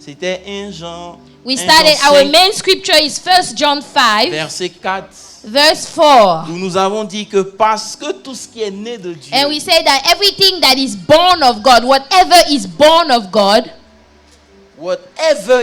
C'était 1 Jean. We 1 started, Jean our 5, main scripture is 1 John 5, verset 4. verse 4. Où nous avons dit que parce que tout ce qui est né de Dieu, And we say that everything that is born of God, whatever is born of God, whatever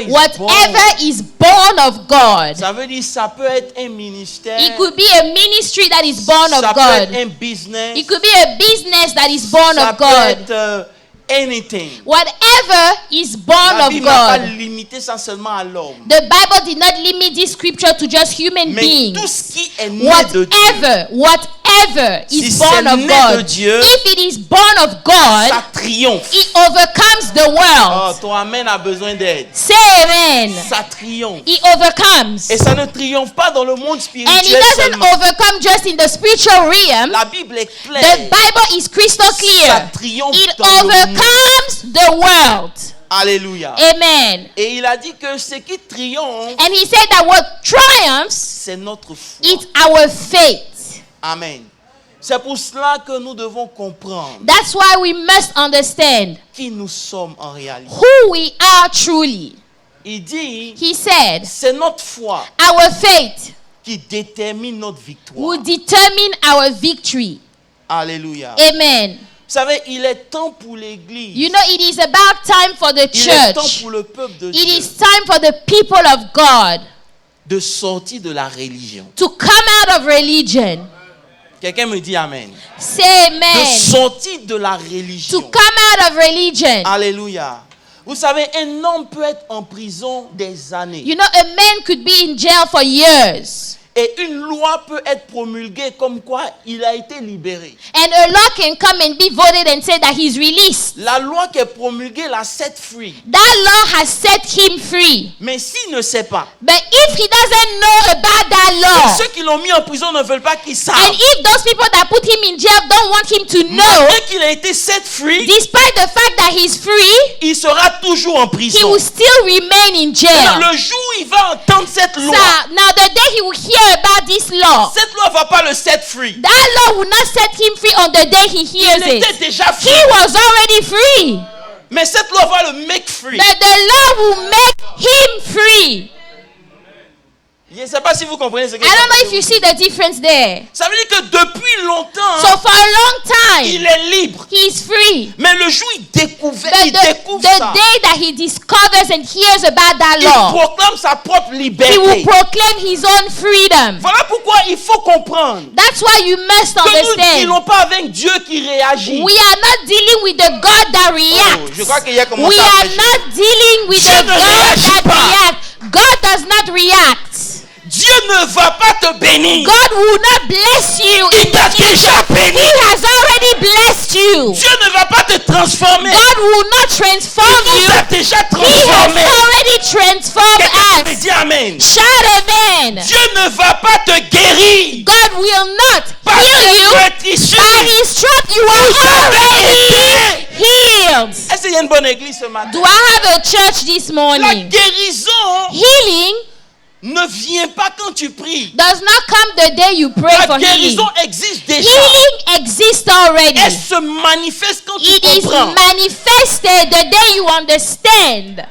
is born of God. ça veut dire ça peut être un ministère, It could be a ministry that is born ça of peut être God. un business, It could be a business that is born ça of peut God. être anything. Whatever is born La of Bible n'a pas God. limité ça seulement à l'homme. The Bible did not limit this scripture to just human Mais beings. tout ce qui est né de Dieu, Whatever Si is c'est born of né de God, Dieu, if it is born of God, ça triomphe. it overcomes the Oh, world. ton amen a besoin d'aide. Say amen. Ça triomphe. It overcomes. Et ça ne triomphe pas dans le monde And it spirituel doesn't seulement. overcome just in the spiritual realm. La Bible est The claire. Bible is crystal Ça clear. triomphe It dans le monde. overcomes the world. Alléluia. Amen. Et il a dit que ce qui triomphe, And he said that what triumphs, c'est notre foi. it's our faith. Amen. C'est pour cela que nous devons comprendre That's why we must understand qui nous sommes en réalité. who we are truly. Il dit, He said, c'est notre foi our faith qui détermine notre victoire. will determine our victory. Alléluia. Amen. Vous savez, il est temps pour l'église. You know, it is about time for the Il est temps church. pour le peuple de It Dieu is time for the people of God de sortir de la religion. to come out of religion. Quelqu'un me dit amen. Say De amen. sortir de la To religion. come out of religion. Alléluia. Vous savez, un homme peut être en prison des années. You know, a man could be in jail for years. Et une loi peut être promulguée comme quoi il a été libéré. And a law can come and be voted and say that he's released. La loi qui est promulguée l'a set free. That law has set him free. Mais s'il ne sait pas, But if he doesn't know about that law, ceux qui l'ont mis en prison ne veulent pas qu'il and sache. if those people that put him in jail don't want him to know, Malgré qu'il a été set free, despite the fact that he's free, il sera toujours en he prison. will still remain in jail. Le jour où il va entendre cette So loi, now the day he will hear about this law, cette loi va pas le set free. that law will not set him free on the day he hears Il était it. déjà He free. was already free. Mais cette loi va le make free. But the law will make him free. Je ne sais pas si vous comprenez ce que I don't know if you see the difference there. ça veut dire que depuis longtemps, So for a long il time, est libre. he's free. Mais le jour où il découvre But the ça, day that he discovers and hears about that il law, proclame sa propre he will liberté. proclaim his own freedom. Voilà pourquoi il faut comprendre That's why you must que nous ne understand. dealons pas avec Dieu qui réagit. We are not dealing with the God that Oh, je crois reacts. qu'il y a commencé We à are prêcher. not dealing with Dieu the ne God réagit that pas. reacts. God does not react. Dieu ne va pas te bénir. God will not bless you. Il t'a déjà béni. He has already blessed you. Dieu ne va pas te transformer. God will not transform Il you. nous a déjà He has transformé. already transformed Quelqu'un me us. dit amen. Shout amen. Dieu ne va pas te guérir. God will not Parce heal que you. tu es issu. By his stripes you are already healed. Est-ce qu'il y a une bonne église ce matin? Do I have a church this La morning? guérison Healing ne vient pas quand tu pries. does not come the day you pray La for healing. guérison existe déjà. Healing exists already. Elle se manifeste quand tu It is comprends. manifested the day you understand.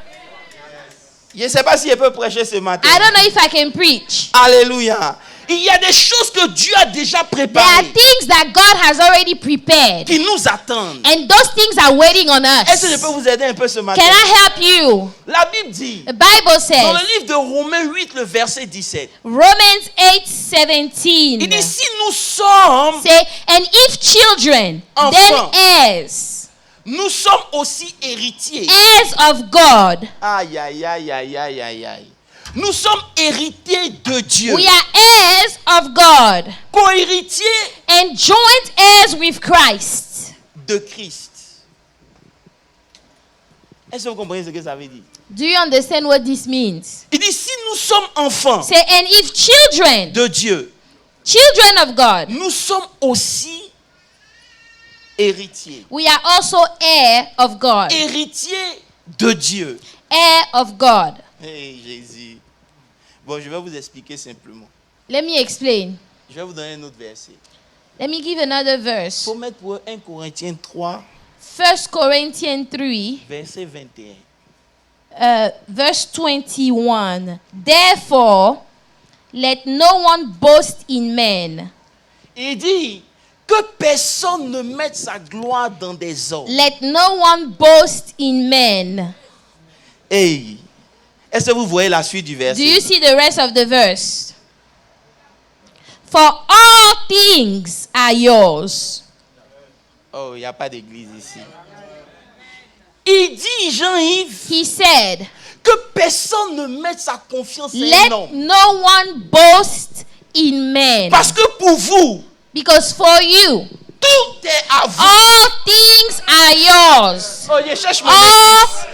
Je ne sais pas si je peux prêcher ce matin. I don't know if I can preach. Alléluia. Il y a des choses que Dieu a déjà There are préparées things that God has already prepared, qui nous attendent. and those things are waiting on Est-ce que je us. peux vous aider un peu ce matin? Can I help you? La Bible dit, The Bible dans says, le livre de Romains 8, le verset 17, Romans 8:17, il dit, si nous sommes, say, and if children, Enfants. then heirs, nous sommes aussi héritiers. heirs of God. Aïe, aïe, aïe, aïe, aïe, aïe, aïe. Nous sommes héritiers de Dieu. We are heirs of God Co-héritiers and joint heirs with Christ. de Christ. Est-ce que vous comprenez ce que ça veut dire? Do you understand what this means? Il dit, si nous sommes enfants Say, and if children, de Dieu, children of God, nous sommes aussi héritiers. we are also heir of God. Héritiers de Dieu. Heir of God. Hey Jésus. Bon, je vais vous expliquer simplement. Let me explain. Je vais vous donner un autre verset. Let me give another Il verse. faut mettre pour 1 Corinthiens 3, 1 Corinthians 3, verset 21. verse 21. Therefore, let no one boast in men. Il dit que personne ne mette sa gloire dans des hommes. Let no one boast in men. Hey, est-ce que vous voyez la suite du Do you verset? see the rest of the verse? For all things are yours. Oh, il n'y a pas d'église ici. Il dit, Jean-Yves, He said, que personne ne mette sa confiance en un let homme. no one boast in men. Parce que pour vous, Because for you, tout est à vous. all things are yours. Oh, je cherche mon All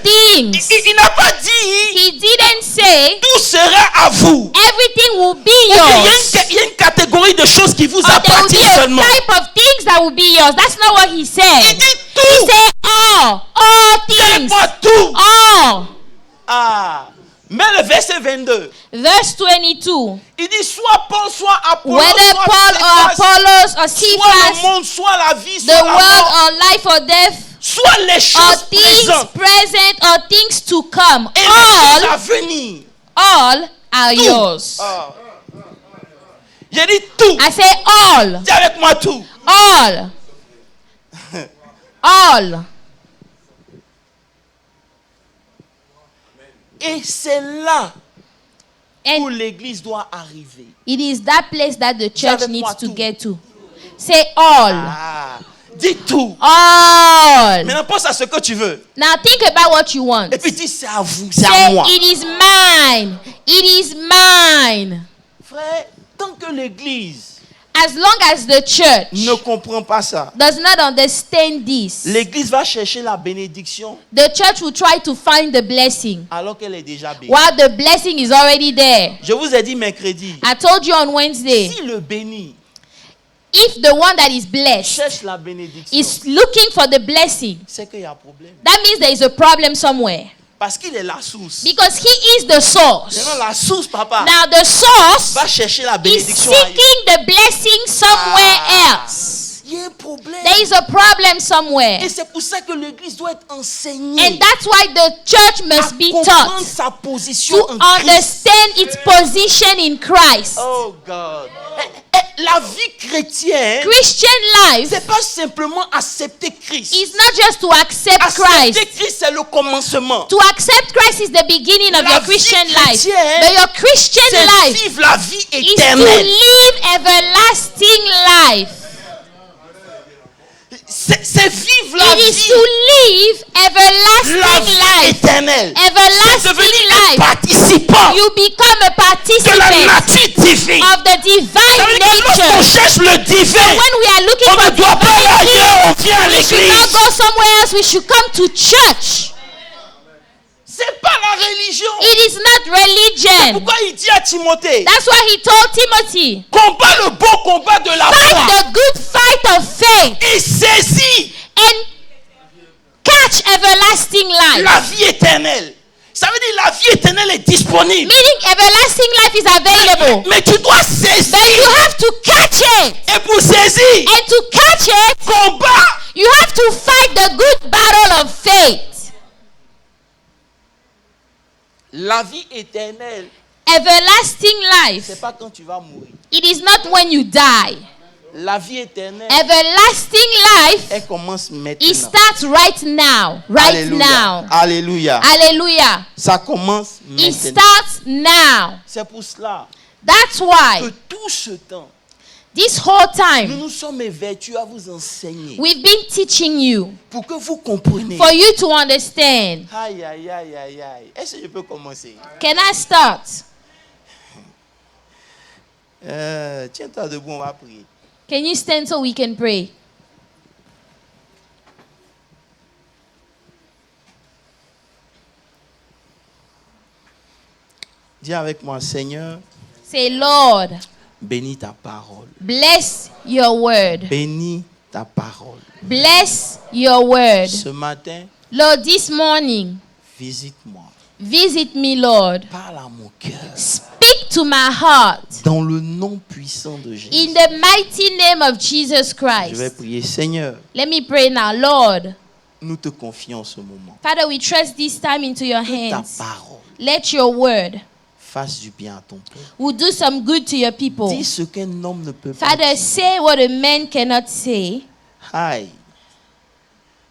église. things. Il n'a pas dit, He didn't say tout sera à vous. everything will be Il y yours. a une catégorie de choses qui vous Or there will be appartiennent a seulement. type of things that will be yours. That's not what he Il said. dit He tout. said all C'est things. pas tout. All. Ah. Mais le verset 22, Verse 22. il dit soit Paul, soit Apollos, Whether soit Paul or Cephas, Apollos or soit le Cephas, monde, soit la vie, the soit la world mort, or life or death, soit les or choses things présentes present or things to come, et les choses à all venir. are Tout. yours. Ah. J'ai dit tout. I say all. Dis avec moi tout. All. All. Et c'est là où And l'église doit arriver. it is that place that the church avec moi needs to tout. get to. Say all. Ah. Dis tout. All. Maintenant, pense à ce que tu veux. Now think about what you want. Et puis dis c'est à vous, c'est à Say, moi. it is mine. It is mine. Frère, tant que l'église As long as the church ne comprend pas ça, does not understand this, l'église va chercher la bénédiction the church will try to find the blessing alors qu'elle est déjà bénie. while the blessing is already there. Je vous ai dit mercredi, I told you on Wednesday, si le béni if the one that is blessed cherche la bénédiction, is looking for the blessing, c'est qu'il y a un problème. that means there is a problem somewhere. Parce qu'il est la source. Because he is the source. Maintenant, la source, papa, Now the source va chercher la is bénédiction ailleurs. seeking the blessing somewhere else. Il y a un problème. There is a problem somewhere. Et c'est pour ça que l'église doit être enseignée. And that's why the church à must be comprendre taught sa position to en Christ. understand its position in Christ. Oh God. La vie chrétienne, Christian life c'est pas simplement accepter Christ. is not just to accept Accepter Christ. Christ, c'est le commencement. To accept Christ is the beginning of La your vie Christian life. chrétienne, But your Christian C'est life vivre la vie is to éternelle. live everlasting life. C'est vivre la It is vie, to live everlasting la vie life. éternelle. C'est Everlasting devenir un life. participant You become a de la participant nature divine. of the Ça veut divine dire que lorsqu'on nature. cherche le divin, When we are looking on for ne doit pas aller divinity, ailleurs, on vient à we should not l'église. go somewhere else. We should come to church. C'est pas la religion. It is not religion. Pourquoi il dit à Timothée, That's why he told Timothy, combat le bon combat de la fight foi the good fight of faith et saisis and catch everlasting life. la vie éternelle. Ça veut dire la vie éternelle est disponible. Meaning everlasting life is available. Mais tu dois But saisir. you have to catch it. Et pour saisir, And to catch it, combat. you have to fight the good battle of faith. La vie éternelle, Everlasting life. c'est pas quand tu vas mourir. It is not when you die. La vie éternelle, Everlasting life, elle commence maintenant. it starts right now. Right Alléluia. now. Alléluia. Hallelujah. Ça commence It maintenant. starts now. C'est pour cela That's que why tout ce temps, this whole nous time nous sommes évertus à vous enseigner we've been teaching you pour que vous compreniez. for you to understand. Aïe, aïe, aïe, aïe, aïe. Est-ce que je peux commencer? Can I start? Tiens-toi debout, on va prier. Can you stand so we can pray? Dis avec moi, Seigneur, Say, Lord, bénis ta parole. bless your word. Bénis ta parole. Bless your word. Ce matin, Lord, this morning, visite-moi. visit me, Lord. Parle à mon cœur. Speak to my heart. Dans le nom puissant de Jésus. In the mighty name of Jesus Je vais Christ. prier, Seigneur, Let me pray now, Lord. nous te confions ce moment. Father, we trust this time into your Que ta hands. parole Let your word fasse du bien à ton peuple. will do some good to your people. Dis ce qu'un homme ne peut pas Father, dire. say what a man cannot say Aïe.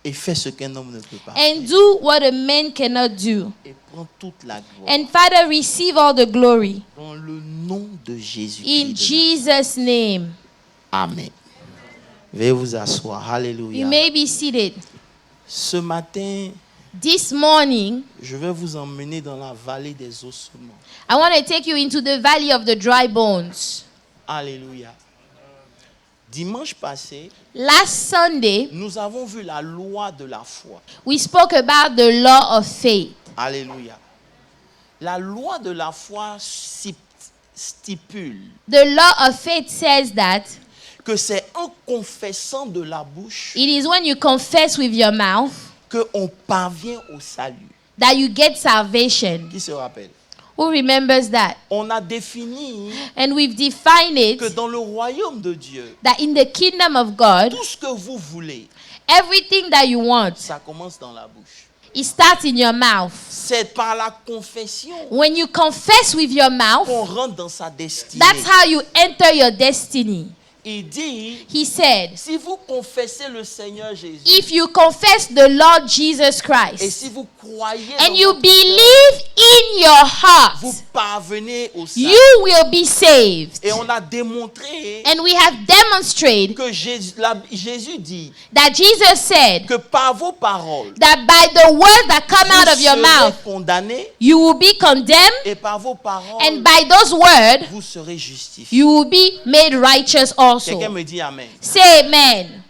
Et fais ce qu'un homme ne peut pas. and do what a man cannot do. Et prends toute la gloire. And Father, receive all the glory. Dans le nom de Jésus. In Jesus' name. Amen. Veuillez vous asseoir. Alléluia. You may be seated. Ce matin, This morning, je vais vous emmener dans la vallée des ossements. I want to take you into the valley of the dry bones. Alléluia. Dimanche passé, Last Sunday, nous avons vu la loi de la foi. we spoke about the law of faith. Alléluia. La loi de la foi stipule The law of faith says that que c'est en confessant de la bouche it is when you confess with your mouth qu'on parvient au salut. that you get salvation. Qui se rappelle? Who remembers that? On a défini And we've defined que it dans le royaume de Dieu, that in the kingdom of God, tout ce que vous voulez, everything that you want, ça commence dans la bouche. it starts in your mouth. C'est par la confession When you confess with your mouth, qu'on rentre dans sa destinée. that's how you enter your destiny. Il dit, He said, si vous confessez le Seigneur Jésus if you confess the Lord Jesus et Christ si vous croyez and dans you votre cœur, believe in your heart, vous parvenez au salut. you will be saved. Et on a démontré And we have demonstrated que Jésus dit that Jesus said que par vos paroles, that by the words that come out vous of your serez mouth, condamnés you will be condemned, et par vos paroles, and by those words, vous serez justifiés. you will be made righteous Quelqu'un also. me dit Amen. Say amen.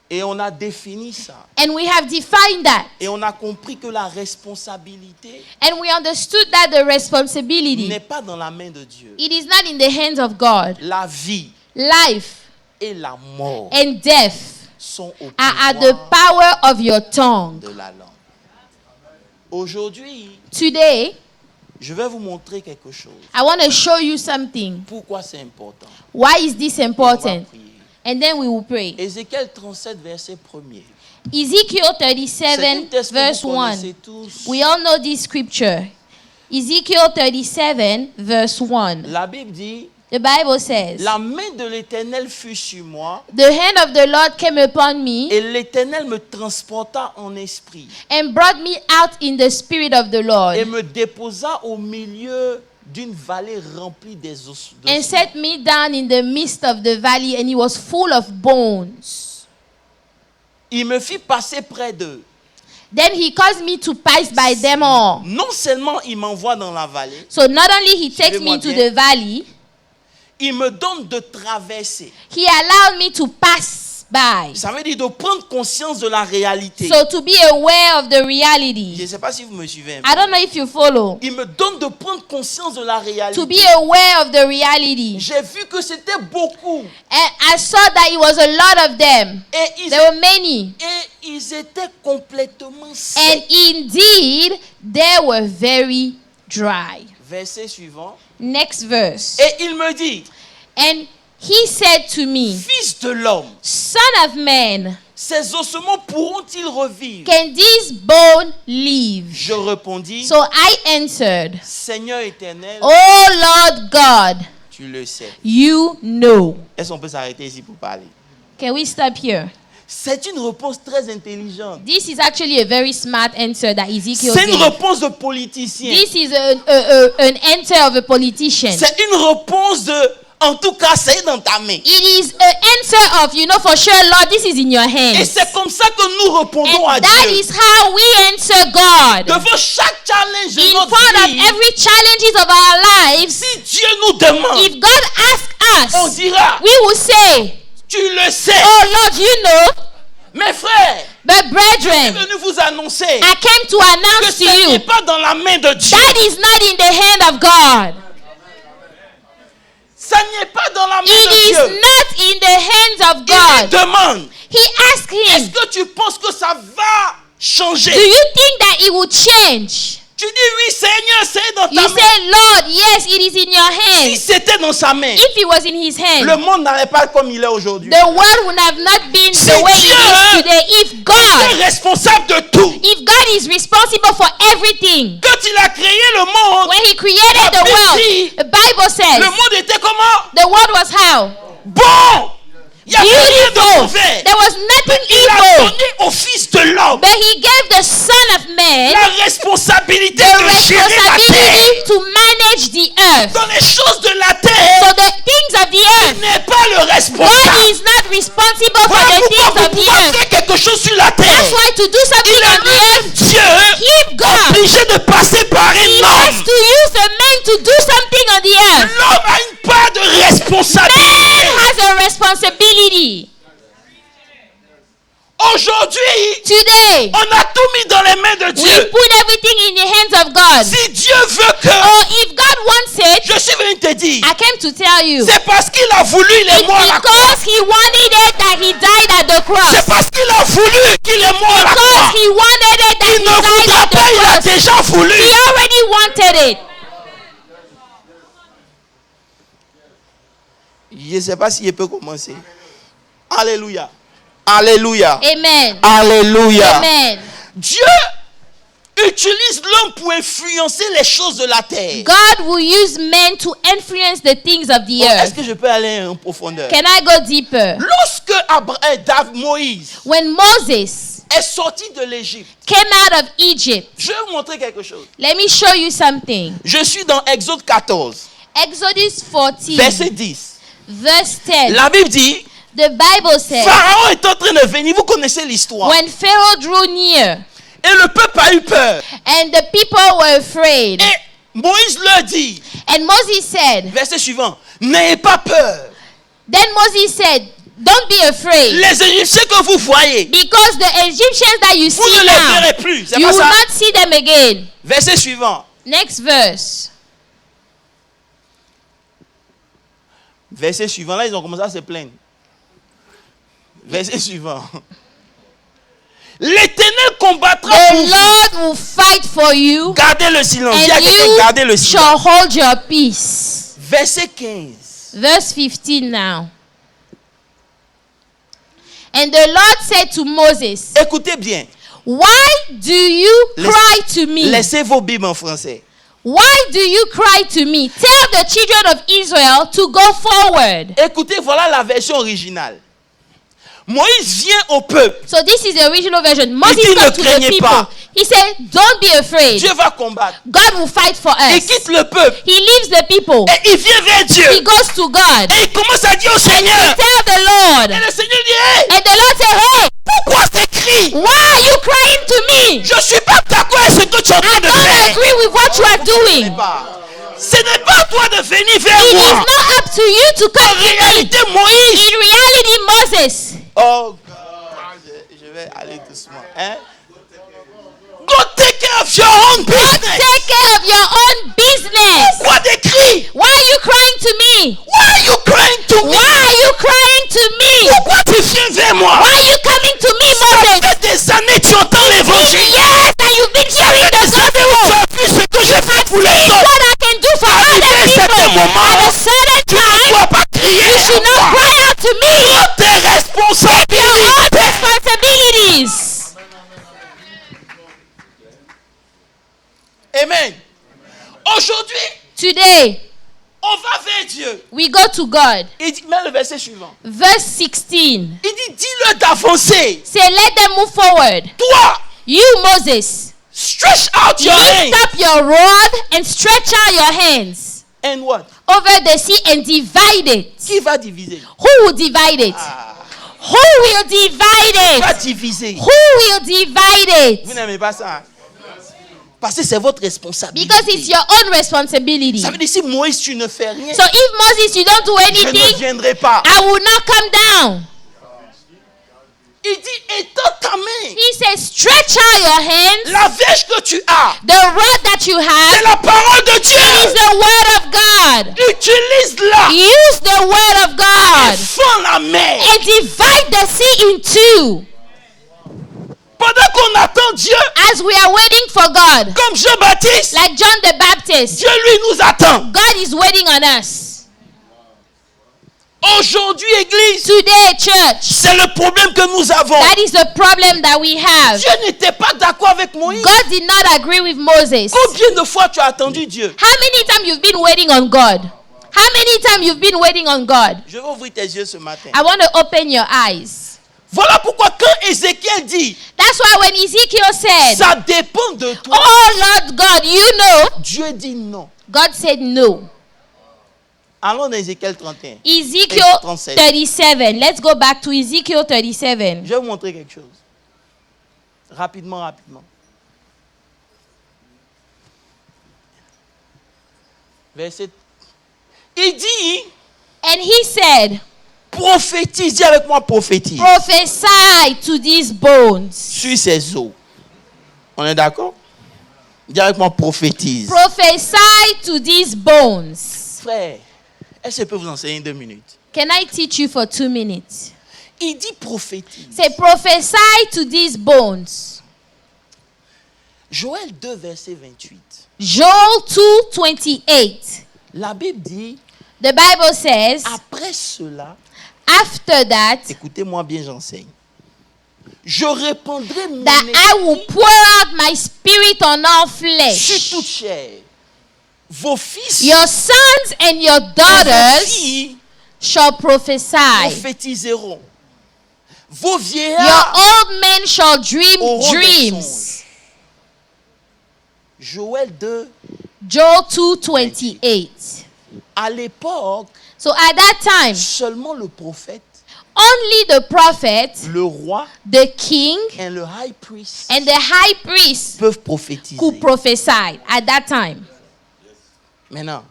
Et on a défini ça. And we have defined that. Et on a compris que la responsabilité And we understood that the responsibility, n'est pas dans la main de Dieu. it is not in the hands of God. La vie Life et la mort and death sont au are at the pouvoir power of your tongue. de la langue. Aujourd'hui, Today, je vais vous montrer quelque chose. I want to show you something. Pourquoi c'est important? Why is this On va important? prier. And then we will pray. Ézéchiel 37, verset 1er. Ezekiel C'est 37, une texte que verse vous 1. connaissez tous. We all know this scripture. Ezekiel 37, verse 1. La Bible dit, The Bible says, la main de l'Éternel fut sur moi, the hand of the Lord came upon me et l'Éternel me transporta en esprit, and brought me out in the spirit of the et Lord me déposa au milieu d'une vallée remplie des os. and set me down in the midst of the valley, and it was full of bones. Il me fit passer près d'eux. Then he caused me to pass by them all. Non seulement il m'envoie dans la vallée, So not only he takes Suivez-moi me to bien. the valley, il me donne de traverser. he allowed me to pass by. Ça veut dire de prendre conscience de la réalité. So to be aware of the Je ne reality. sais pas si vous me suivez un peu. I don't know if you follow. Il me donne de prendre conscience de la To réalité. be aware of the reality. J'ai vu que c'était beaucoup. And I saw that it was a lot of them. Et There were many. ils étaient complètement And secs. indeed, they were very dry. Verset suivant. Next verse. Et il me dit, And he said to me, fils de l'homme, Son of man, ces ossements pourront-ils revivre? can this bone live? Je répondis, So I answered, Seigneur éternel, Oh Lord God, tu le sais. you know. Est-ce qu'on peut s'arrêter ici pour parler? Can we stop here? C'est une réponse très intelligente. This is actually a very smart answer that Ezekiel C'est une gave. réponse de politicien. This is an answer of a politician. C'est une réponse de, en tout cas, c'est dans ta main. It is an answer of, for sure, Lord, this is in your Et hands. c'est comme ça que nous répondons à And that Dieu. is how we answer God. Devant chaque challenge de In notre front of vie, every challenges of our lives, si Dieu nous demande, if God asks on us, dira, we will say, tu le sais. Oh Lord, you know. Mes frères, But je suis brethren, venu vous annoncer I came to que announce ce to n'est you pas dans la main de Dieu. that is not in the hand of God. Ça n'est pas dans la main It de is Dieu. not in the hands of Il lui God. demande, He asked est-ce him, que tu penses que ça va changer? do you think that it will change? Tu dis oui, Seigneur, c'est dans ta You main. say, Lord, yes, it is in your Si hands. c'était dans sa main, If it was in his le hand, monde n'allait pas comme il est aujourd'hui. the world would have not been Si the way it Dieu is today. If Il God, est responsable de tout. if God is responsible for everything, Quand il a créé le monde, when he created the world, the Bible le says, monde était comment? the world was how? Bon. Il n'y avait rien de Beautiful. mauvais. There was nothing Il a evil. donné au Fils de l'homme But he gave the Son of Man la responsabilité the de gérer la terre. responsibility to manage the earth. Dans les choses de la So terre, the things of the il earth, n'est pas le God responsable. is not responsible for Voilà the pourquoi things vous of the pouvez earth. faire quelque chose sur la That's terre. why to do something Il on est the earth, lui Dieu keep God. obligé de passer par un He homme. has to use a man to do something on the earth. L'homme a une part de Man responsabilité. has a responsibility. Aujourd'hui, Today, on a tout mis dans les mains de we Dieu. put everything in the hands of God. Si Dieu veut que, Or if God wants it, je suis venu te dire, I came to tell you. c'est parce qu'il a voulu, il est It's mort à la croix. because he wanted it that he died at the cross. C'est parce qu'il a voulu qu'il est mort à la Because croix. he wanted it that Il he ne died voudra at the pas, il a cross. déjà voulu. He already wanted it. Je ne sais pas si je peux commencer. Alléluia. Alléluia. Amen. Alléluia. Amen. Dieu utilise l'homme pour influencer les choses de la terre. God will use men to influence the things of the Est-ce earth. que je peux aller en profondeur? Can I go deeper? Lorsque Moïse When Moses est sorti de l'Égypte, came out of Egypt, je vais vous montrer quelque chose. let me show you something. Je suis dans Exode 14, Exodus 14, verset 10. verse 10. La Bible dit, The Bible says, Pharaon est en train de venir, vous connaissez l'histoire. when Pharaoh drew near Et le peuple a eu peur. and the people were afraid, Et Moïse leur dit, and Moses said, verset suivant, n'ayez pas peur. then Moses said, don't be afraid, Les Égyptiens que vous voyez, because the Egyptians that you vous ne see les now, verrez plus. C'est you pas will ça? not see them again. Verset suivant. Next verse. Verset suivant. Là, ils ont commencé à se plaindre. Verset suivant. L'Éternel combattra The pour vous. Lord will fight for you, Gardez le silence. Dis à and quelqu'un, gardez le you silence. shall hold your peace. Verset 15. Verse 15 now. And the Lord said to Moses, Écoutez bien. why do you cry to me? Laissez vos Bibles en français. Why do you cry to me? Tell the children of Israel to go forward. Écoutez, voilà la version originale. Moïse vient au peuple. So this is the original version. Moses dit, spoke ne to the craignez people. pas. He said, don't be afraid. Dieu va combattre. God will fight for Il us. quitte le peuple. He leaves the people. Et il vient vers Dieu. He goes to God. Et il commence à dire au And Seigneur. he tell the Lord. Et le Seigneur dit, hey, And the Lord said, hey, pourquoi ces cris? why are you crying to me? Je ne suis pas d'accord avec ce que tu es en train de Don't faire. agree with what you are doing. Ce n'est pas à toi de venir vers It is moi. not up to you to come En to me. réalité, Moïse. In reality, Moses, Oh, God. Je vais aller doucement. Hein? Go take care of your own go business. take care of your own business. Pourquoi des cris? Why are you crying to me? Why are you crying to me? Why are you crying to me? Pourquoi tu viens vers moi? Why are you coming to me, Ça Moses? fait des années que tu entends l'évangile. Yes, that you've been hearing the Tu as gospel. vu ce que j'ai fait pour les See autres. what I can do for Arrivé other à un people. certain moment, At a certain tu ne time, dois pas crier. you should not cry out to me. Prends tes Your own responsabilités. responsibilities. Amen. Aujourd'hui, Today, on va vers Dieu. we go to God. Il dit, mets le verset suivant. Verse 16. Il dit, dis-leur d'avancer. Say, let them move forward. Toi, You, Moses, stretch out your lift hand. up your rod and stretch out your hands And what? over the sea and divide it. Qui va diviser? Who will divide it? Ah, Who will divide qui va it? diviser? Who will divide Vous it? n'aimez pas ça? Hein? Parce que c'est votre responsabilité. Because it's your own responsibility. Ça veut dire si Moïse tu ne fais rien, So if Moses, you don't do je ne anything, viendrai pas. I will not come down. Il dit étends ta main. He says, stretch out your hands. La verge que tu as, The rod that you c'est have la parole de is Dieu. the word of God. Utilise-la. Use the word of God Fends la main. and divide the sea in two. Pendant qu'on attend Dieu, As we are waiting for God, comme Jean-Baptiste, like John the Baptist, Dieu lui nous attend. God is waiting on us. Aujourd'hui, Église, Today, church, c'est le problème que nous avons. that is the problem that we have. Dieu n'était pas d'accord avec Moïse. God did not agree with Moses. Combien de fois tu as attendu Dieu? How many times you've been waiting on God? How many times you've been waiting on God? Je vais ouvrir tes yeux ce matin. I want to open your eyes. Voilà pourquoi quand Ézéchiel dit, That's why when Ezekiel said, ça dépend de toi, "Oh Lord God, you know," Dieu dit non. God said no. Allons dans Ézéchiel 31. Ezekiel 37. 37. Let's go back to Ezekiel 37. Je vais vous montrer quelque chose. Rapidement. Verset. Il dit, And he said, prophétise, dis avec moi, prophétise. "Prophesy to these bones. Sur ces eaux. On est d'accord? Dis avec moi, prophétise. Prophesy to these bones." Frère, est-ce que je peux vous enseigner 2 minutes? Can I teach you for 2 minutes? Il dit prophétise. Say, prophesy to these bones. Joël 2, verset 28. Joel 2:28. La Bible dit, The Bible says, après cela, after that, écoutez-moi bien, j'enseigne. Je répandrai mon that I will esprit pour out my spirit on all sur flesh. toute chair. Vos fils Your sons and your et vos daughters filles shall prophesy. prophétiseront. Vos Your vieillards old men shall dream auront des dreams. songes. Joël 2, Joel 2:28. à l'époque, So at that time, seulement le prophète, only the prophet, le roi the king, et le high priest and the high priest peuvent prophétiser. could prophesy at that time. Maintenant,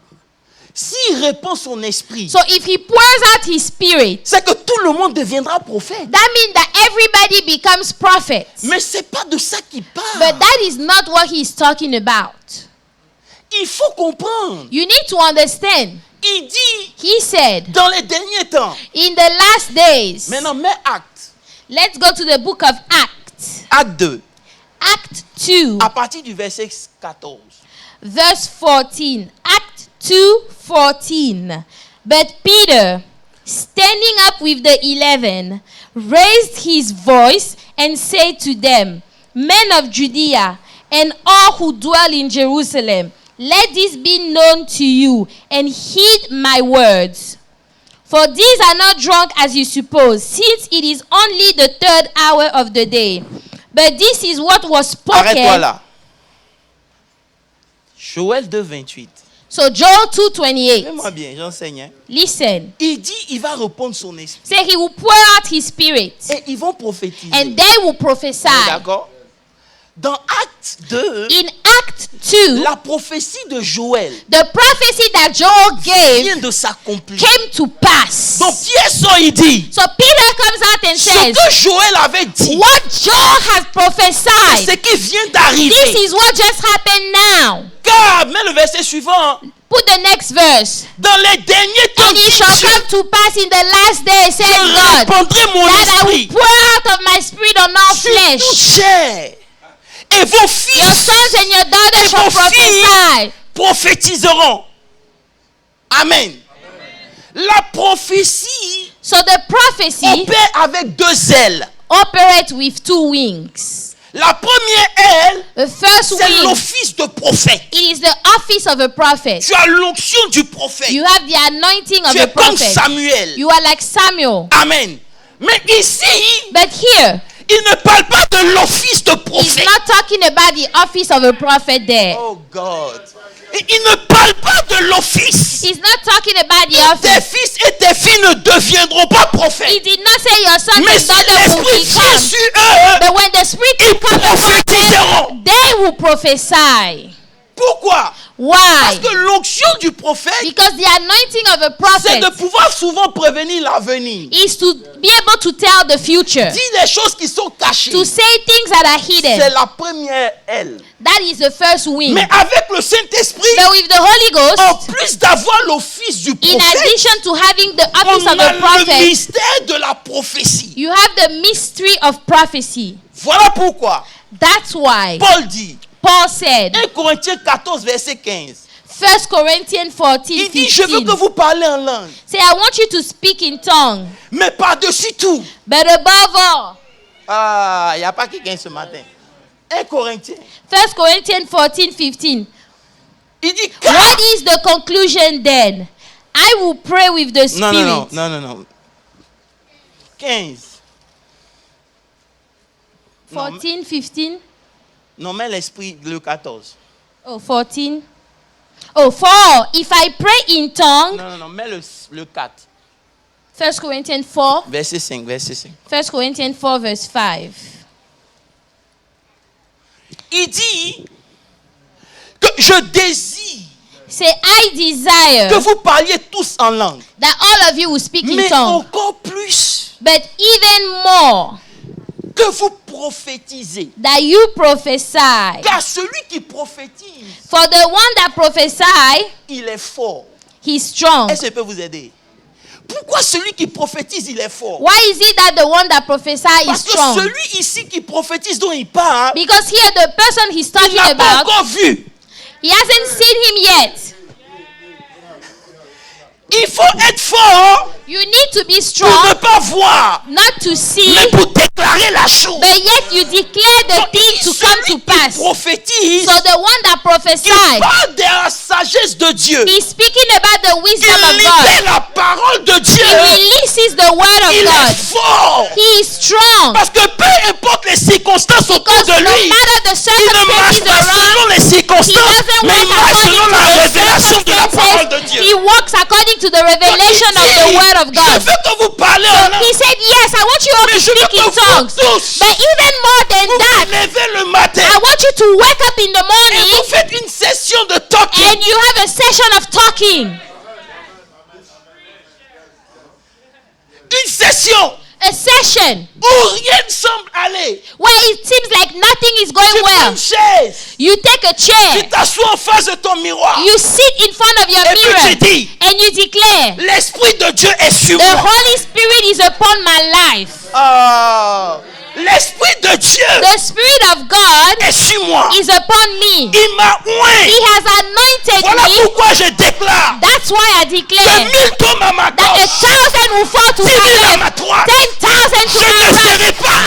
s'il répand son esprit, So if he pours out his spirit, c'est que tout le monde deviendra prophète. that means that everybody becomes prophet. Mais c'est pas de ça qu'il parle. But that is not what he's talking about. Il faut comprendre. You need to understand. Il dit He said, dans les derniers temps. in the last days, Maintenant, mets acte. let's go to the book of Acts. Acte 2. Act 2, À partir du verset 14. verse 14. Act 2:14. But Peter, standing up with the 11, raised his voice and said to them, "Men of Judea, and all who dwell in Jerusalem, let this be known to you, and heed my words. For these are not drunk as you suppose, since it is only the 3rd hour of the day. But this is what was Arrête-toi spoken." là. Joël 2, 28. So Joel 2:28. Fais-moi bien, j'enseigne. Hein. Listen. Il dit, il va répondre son esprit. Say he will pour out his spirit, Et ils vont prophétiser. and they will prophesy. D'accord? Dans Acte 2, In Act 2, la prophétie de Joël the prophecy that Joel gave vient de s'accomplir. came to pass. Donc Pierre sort, il dit, So Peter comes out and ce says, que Joël avait dit, what Joel has c'est prophesied, ce qui vient this d'arriver. is what just happened now. Car, mets le verset suivant, Put the next verse. dans les derniers temps, And it dit shall Dieu, come to pass in the last day, says je God, répandrai mon that I will esprit pour out of my spirit on all sur toute flesh. chair. Et vos Your fils sons and your daughters et shall vos filles prophesy. prophétiseront. Amen. La prophétie So the prophecy opère avec 2 ailes. operate with 2 wings. La première aile, The first c'est wing, l'office de prophète. it is the office of a prophet. Tu as l'onction du prophète. You have the anointing of Tu a es comme prophet. Samuel. You are like Samuel. Amen. Mais ici, But here, il ne parle pas de l'office de he's prophète. not talking about the office of a prophet there. Oh God. Il ne parle pas de l'office. He's not talking about the Tes office. fils et tes filles ne deviendront pas He prophètes. did not say your sons Mais and si daughters will l'esprit vient become. sur eux, But when the spirit ils will come upon them, prophétiseront. they will prophesy. Pourquoi? Why? Parce que l'onction du prophète, Because the anointing of a c'est de prophet pouvoir souvent prévenir l'avenir. is to be able to tell the future, Dire les choses qui sont cachées. to say things that are C'est hidden. la première aile. That is the first wing. Mais avec le Saint-Esprit, But with the Holy en Ghost, plus d'avoir l'office du in prophète, addition to having the office on of a a le prophet, mystère de la prophétie. you have the mystery of prophecy. Voilà pourquoi That's why Paul dit, Paul said, 1 Corinthiens 14, verset 15, 1 Corinthians 14, il dit, je veux 15. que vous parlez en langue, Say, I want you to speak in tongue, mais par-dessus tout. but above all. Ah, il n'y a pas quelqu'un ce matin. 1 Corinthiens. 1 Corinthians 14, 15. Il dit, car... What is the conclusion then? I will pray with the Spirit. Non. 15. 14, 15. Non, mais l'esprit, le 14. Oh, 14. Oh, for if I pray in tongue, Non, mais le 4. 1 Corinthians 4, Verset 5. 1 Corinthians 4, verse 5. Il dit que je désire Say, I desire que vous parliez tous en langue. that all of you will speak in Mais tongue, encore plus, but even more que vous prophétisez. that you prophesy. Car celui qui prophétise, For the one that prophesy, il est fort. he's strong. Est-ce que je peux vous aider? Pourquoi celui qui prophétise, il est fort? Why is it that the one that prophesy is Parce que strong? celui ici qui prophétise dont il parle, Because here the person he's il talking n'a pas about, encore vu. he hasn't seen him yet. Il faut être fort You need to be pour strong, ne pas voir, not to see, mais pour déclarer la chose. but yet you declare the thing to come to Celui qui pass. prophétise, So the one that il prophesies, parle de la sagesse de Dieu. he's speaking about the Il wisdom of God. libère la parole de Dieu. He releases the word of Il God. est fort. He is strong. Parce que peu importe les circonstances autour Because de no lui, matter the il ne marche circumstances pas selon around, les he circonstances, doesn't mais il walk marche according selon to la the révélation de la parole de circumstances. Dieu. He walks according to the revelation of the Il dit, word of je God. veux que vous parlez en langue, He said, yes, I want you all mais to je veux speak que in vous tongues. tous But even more than vous that, vous levez le matin I want you to wake up in the et morning vous faites une session de talking. and you have a session of talking. Une session A session où rien ne semble aller. where it seems like nothing is Tu going prends well. une chaise, You take a tu chair, t'assois en face de ton miroir you sit in front of your et puis mirror tu dis, and you declare, l'Esprit de Dieu est sur the moi. Holy Spirit is upon my life. Ah, l'Esprit de Dieu The Spirit of God est sur moi. is upon me. Il m'a oint. He has anointed Voilà me. pourquoi je déclare That's why I que declare 1000 tombent à ma that a gauche, 1,000 will fall to 10 000 my à left, ma droite. 10,000 to Je my ne right. serai pas.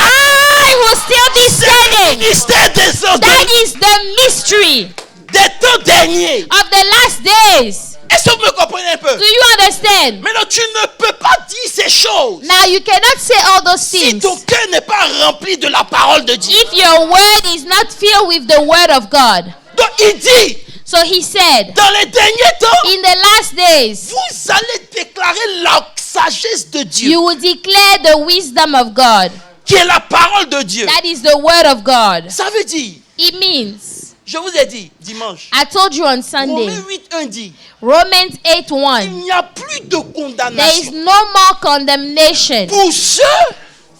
I will still be C'est le standing. ministère des ordres That is the mystery des temps derniers. of the last days. Est-ce que vous me comprenez un peu? Do you understand? Maintenant, tu ne peux pas dire ces choses Now you cannot say all those si things ton cœur n'est pas rempli de la parole de Dieu. if your word is not filled with the word of God. Donc, il dit, So he said, dans les derniers temps, in the last days, vous allez déclarer la sagesse de Dieu, you will declare the wisdom of God. qui est la parole de Dieu. That is the word of God. Ça veut dire, It means, je vous ai dit dimanche, I told you on Sunday, Romains 8:1 dit, Romans il 8:1, n'y a plus de there is condamnation no more condemnation pour ceux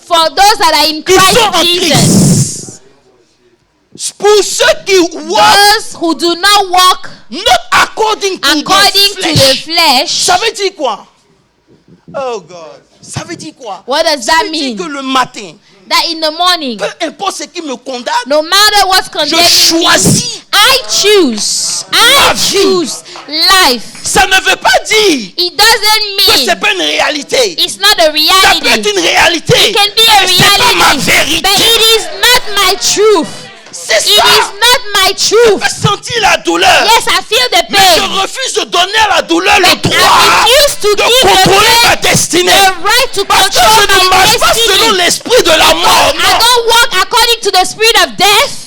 for those that are in qui sont en Christ Jesus. Christ. Pour ceux qui walk Those who do not walk not according to according the to the flesh. flesh. Ça veut dire quoi? Oh God. Ça veut dire quoi? What does Ça that veut dire mean? que le matin, That in the morning, peu importe ce qui me condamne, no matter what's je condemning me, choisis. I choose life. Ça ne veut pas dire It doesn't que mean c'est pas une réalité. it's not a Ça peut être reality. une réalité. It can be a Mais c'est pas ma reality, vérité. but it is not my truth. C'est It ça. is not my Je truth. peux sentir la douleur. Yes, I feel the Mais je pain. refuse de donner à la douleur le But I droit refuse to de give the contrôler pain ma destinée. the right to Parce que control je ne my marche pas selon destiny. l'esprit de la mort. I Non. don't walk according to the spirit of death,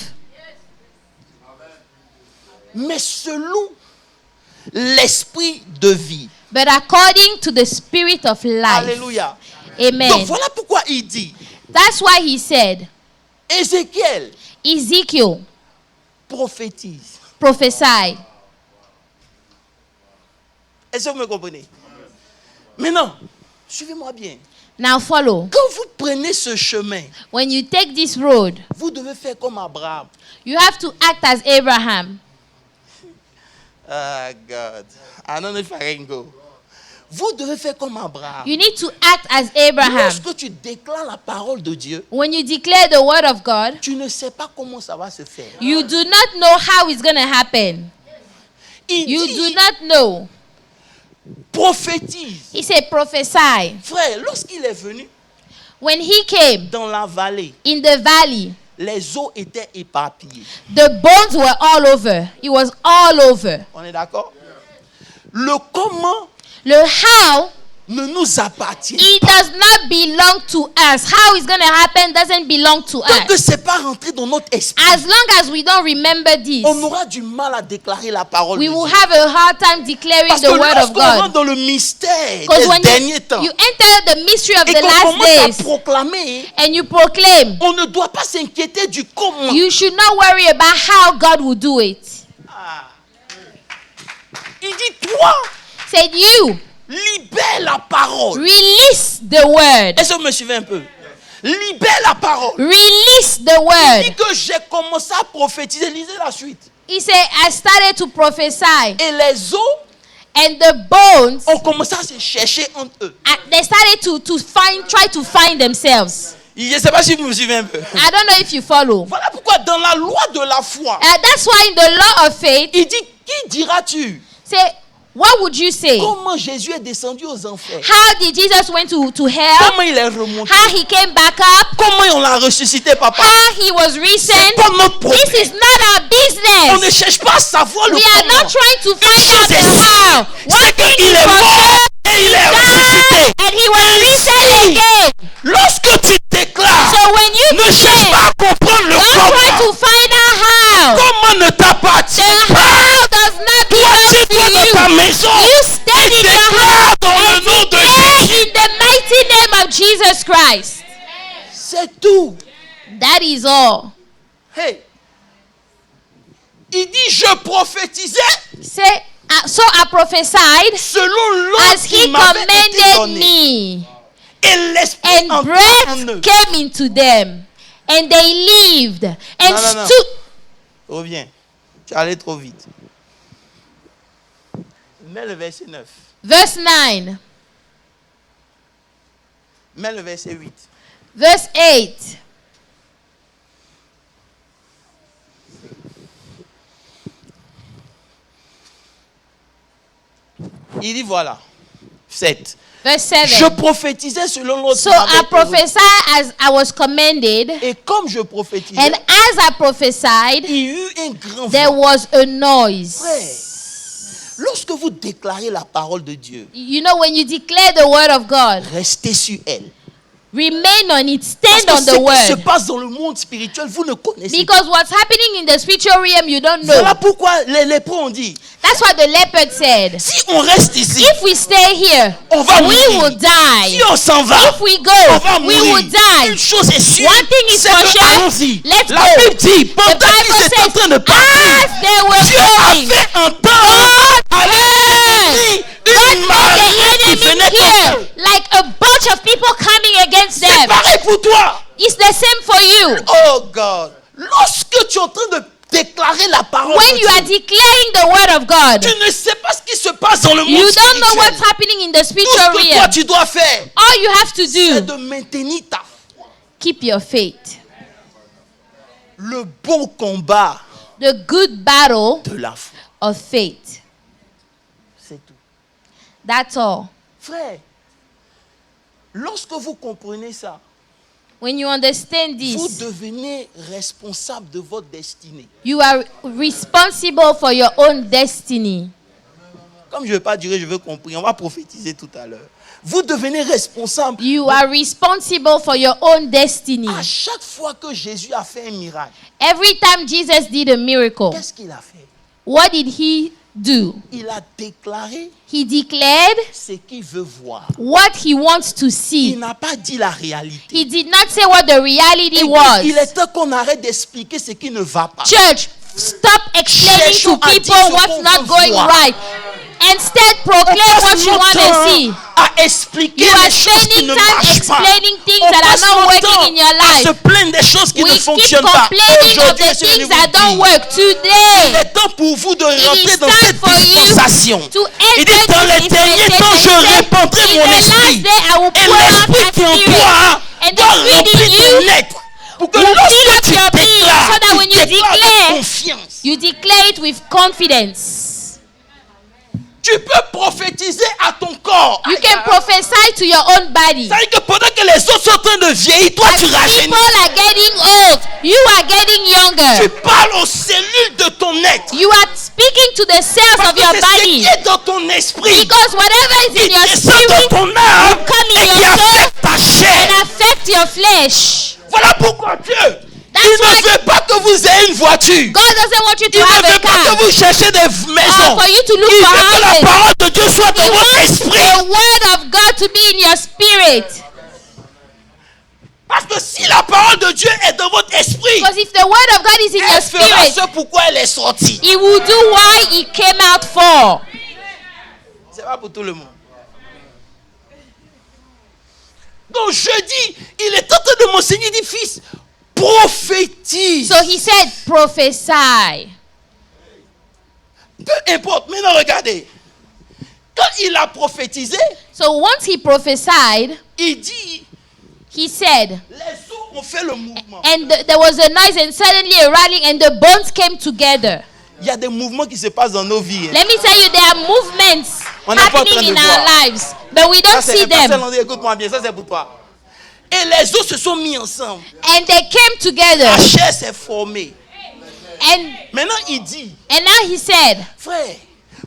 Mais selon l'esprit de vie. but according to the spirit of life. Alléluia. Amen. Donc voilà pourquoi il dit, That's why he said, Ézéchiel Ezekiel, prophétise. prophesy. Est-ce que vous me comprenez? Maintenant, suivez-moi bien. Now follow. Quand vous prenez ce chemin, When you take this road, vous devez faire comme Abraham. you have to act as Abraham. Ah, God. I don't know if I can go. Vous devez faire comme Abraham. You need to act as Abraham. Lorsque tu déclares la parole de Dieu, When you declare the word of God, tu ne sais pas comment ça va se faire. you do not know how it's going to happen. Il You dit, do not know. prophétise. He said, prophesy. Frère, lorsqu'il est venu When he came dans la vallée, in the valley, les eaux étaient éparpillées. the bones were all over. It was all over. On est d'accord? Le comment The how, ne nous appartient it pas. does not belong to us. How it's going to happen doesn't belong to Tant que us. ce n'est pas rentré dans notre esprit, As long as we don't remember this, on aura du mal à déclarer la parole we de will Dieu. have a hard time declaring Parce the que word of lorsqu'on rentre God. dans le mystère Because des when derniers temps you enter the mystery of et the qu'on last commence days à proclamer, and you proclaim, on ne doit pas s'inquiéter du comment. you should not worry about how God will do it. Ah. Il dit, toi, Said you, libère la parole. release the word. Est-ce que vous me suivez un peu? Libère la parole. Release the Il word. dit que j'ai commencé à prophétiser. Lisez la suite. He said, I started to prophesy, Et les eaux and the bones, ont commencé à se chercher entre eux. they started try to find themselves. Je ne sais pas si vous me suivez un peu. I don't know if you follow. Voilà pourquoi dans la loi de la foi, That's why in the law of faith, il dit, qui diras-tu? say, what would you say? Comment Jésus est descendu aux enfers? How did Jesus went to hell? Comment il est remonté? How he came back up? Comment on l'a ressuscité, papa? How he was C'est risen? pas notre This problème. is not our On ne business. cherche pas à savoir le We are comment. not trying to Une find out chose the est how. sûre, One c'est thing qu'il is est for mort sure, et il est he ressuscité. died and he was risen Ainsi, again. lorsque tu déclares, So when you ne cherche declare, pas à comprendre le don't try comment. to find out how. Comment ne t'appartient The pas. how does not belong Assieds-toi to dans ta you. maison You stand et in your déclare house dans le and nom de declare Jésus. in the mighty name of Jesus Christ. C'est tout. That is all. Hey. Il dit, je prophétisais Say, so I prophesied selon l'ordre as qui he m'avait été commanded donné. me. Et l'esprit And entra en breath eux. came into them, and they lived and Non. stood. Reviens. Tu es allé trop vite. Mets le verset 9. Verse 9, Mets le verset 8. verse 8. Il dit voilà. 7. Verse Je 7. prophétisais selon l'ordre So qui m'avait I été donné. prophesied as I was commanded, Et comme je prophétisais, and as I prophesied, il y eut un grand there vent. was a noise. Frère, lorsque vous déclarez la parole de Dieu, You know, when you declare the word of God, restez sur elle. remain on it, Parce stand que on ce the qui se word. passe dans le monde spirituel, vous ne connaissez pas. Because what's happening in the spiritual realm, you don't Voilà know. pourquoi les lépreux ont dit, That's what the leopard said. si on reste ici, If we stay here, on va we mourir. will die. Si on s'en va, If we on go, va we mourir. will die. Une chose est sûre, One thing is c'est for que sure, allons-y. let's La go. Bible dit, The pendant qu'ils Bible étaient en says, train de partir, as they were Dieu a going, fait entendre à l'ennemi une God marée made qui the venait enemy contre eux. here like a bunch of people coming against C'est them. pareil pour toi. It's the same for you. Oh God. Lorsque tu es en train de déclarer la parole When de you are Dieu, declaring the word of God, tu ne sais pas ce qui se passe dans le monde you don't know spirituel. what's happening in the Tout spiritual ce que toi realm. tu dois faire, All you have to c'est do, de maintenir ta foi. keep your faith. Le bon combat The good battle de la foi. of faith. C'est tout. That's all. Frère, lorsque vous comprenez ça, When you understand vous this, devenez responsable de votre destinée. you are responsible for your own destiny. Comme je ne veux pas durer, je veux comprendre. On va prophétiser tout à l'heure. Vous devenez responsable. You are responsible for your own destiny. À chaque fois que Jésus a fait un miracle, Every time Jesus did a miracle, qu'est-ce qu'il a fait? what did he do? Il a déclaré He declared ce qu'il veut voir. what he wants to Il see. n'a pas dit la réalité. He did not say what the reality Écoute, was. il est temps qu'on arrête d'expliquer ce qui ne va pas. Church, stop explaining Cherchons to à people dire ce what's qu'on not veut going voir. right. Instead, proclaim what you want to see. À expliquer You are les choses qui spending ne time marchent pas. explaining things On that are passe not notre working temps in your à se life. plaindre des choses qui We ne keep fonctionnent pas. complaining of Aujourd'hui, the je suis venu things that vous don't dire, work il today. est temps pour vous de It rentrer is dans time cette for you dispensation. to Il dit, enter dans les this derniers temps, je dispensation. répandrai In mon the last esprit. day, I will Et pour out l'esprit my qui en spirit. toi And the doit spirit remplir in tes you lettres. Pour que will fill lorsque up tu your being, déclares, so that when tu you déclares avec declare, confiance. you declare it with confidence. Tu peux prophétiser à ton corps. You can prophesy to your own body. C'est-à-dire que pendant que les autres sont en train de vieillir, toi As tu rajeunis. people are getting old, you are getting Tu younger. parles aux cellules de ton être. You are speaking to the cells Parce of que your c'est ce body. qui est dans ton esprit Because whatever is in qui your descend spirit dans ton âme come in et qui your soul affecte ta chair. and affect your flesh. Voilà pourquoi Dieu, That's il why ne veut pas que vous ayez une voiture. God doesn't want you Il to have ne a veut pas car que vous cherchiez des maisons. or for you to look Il for veut que la houses. parole de Dieu soit dans He votre wants esprit. the word of God to be in your spirit. Parce que si la parole de Dieu est dans votre esprit, Because if the word of God is in your elle fera spirit, ce pourquoi elle est sortie. He will do why He came out for. C'est pas pour tout le monde. Donc jeudi, il est en train de m'enseigner, il dit fils, prophétise. So He said, prophesy. Peu importe, maintenant regardez. Quand il a prophétisé, So once He prophesied, il dit, He said, les eaux ont fait le mouvement. and there was a noise and suddenly a rattling and the bones came together. Il y a des mouvements qui se passent dans nos vies. Hein. Let me tell you, there are movements On n'est pas en train happening de in our voir. lives, but we don't Ça, see c'est Pasteur them. Landry, écoute-moi bien, ça c'est pour toi. Et les eaux se sont mis ensemble. And they came together. La chair s'est formée. And Maintenant, il dit, now He said, frère,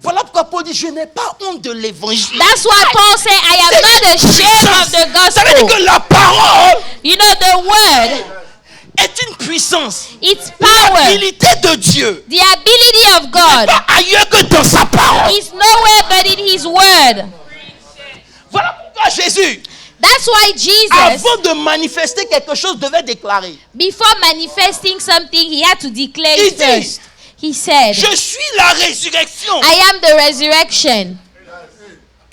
voilà pourquoi Paul dit, je n'ai pas honte de l'évangile. that's why Paul said, I am not ashamed of the Ça veut dire gospel. que la parole You know, the word, est une puissance. it's power. L'habilité de Dieu The ability of God pas ailleurs que dans sa parole. is nowhere but in His word. Voilà pourquoi Jésus, That's why Jesus, avant de manifester quelque chose, devait déclarer. before manifesting something, He had to declare Il it dit, first. He said, Je suis la résurrection I am the resurrection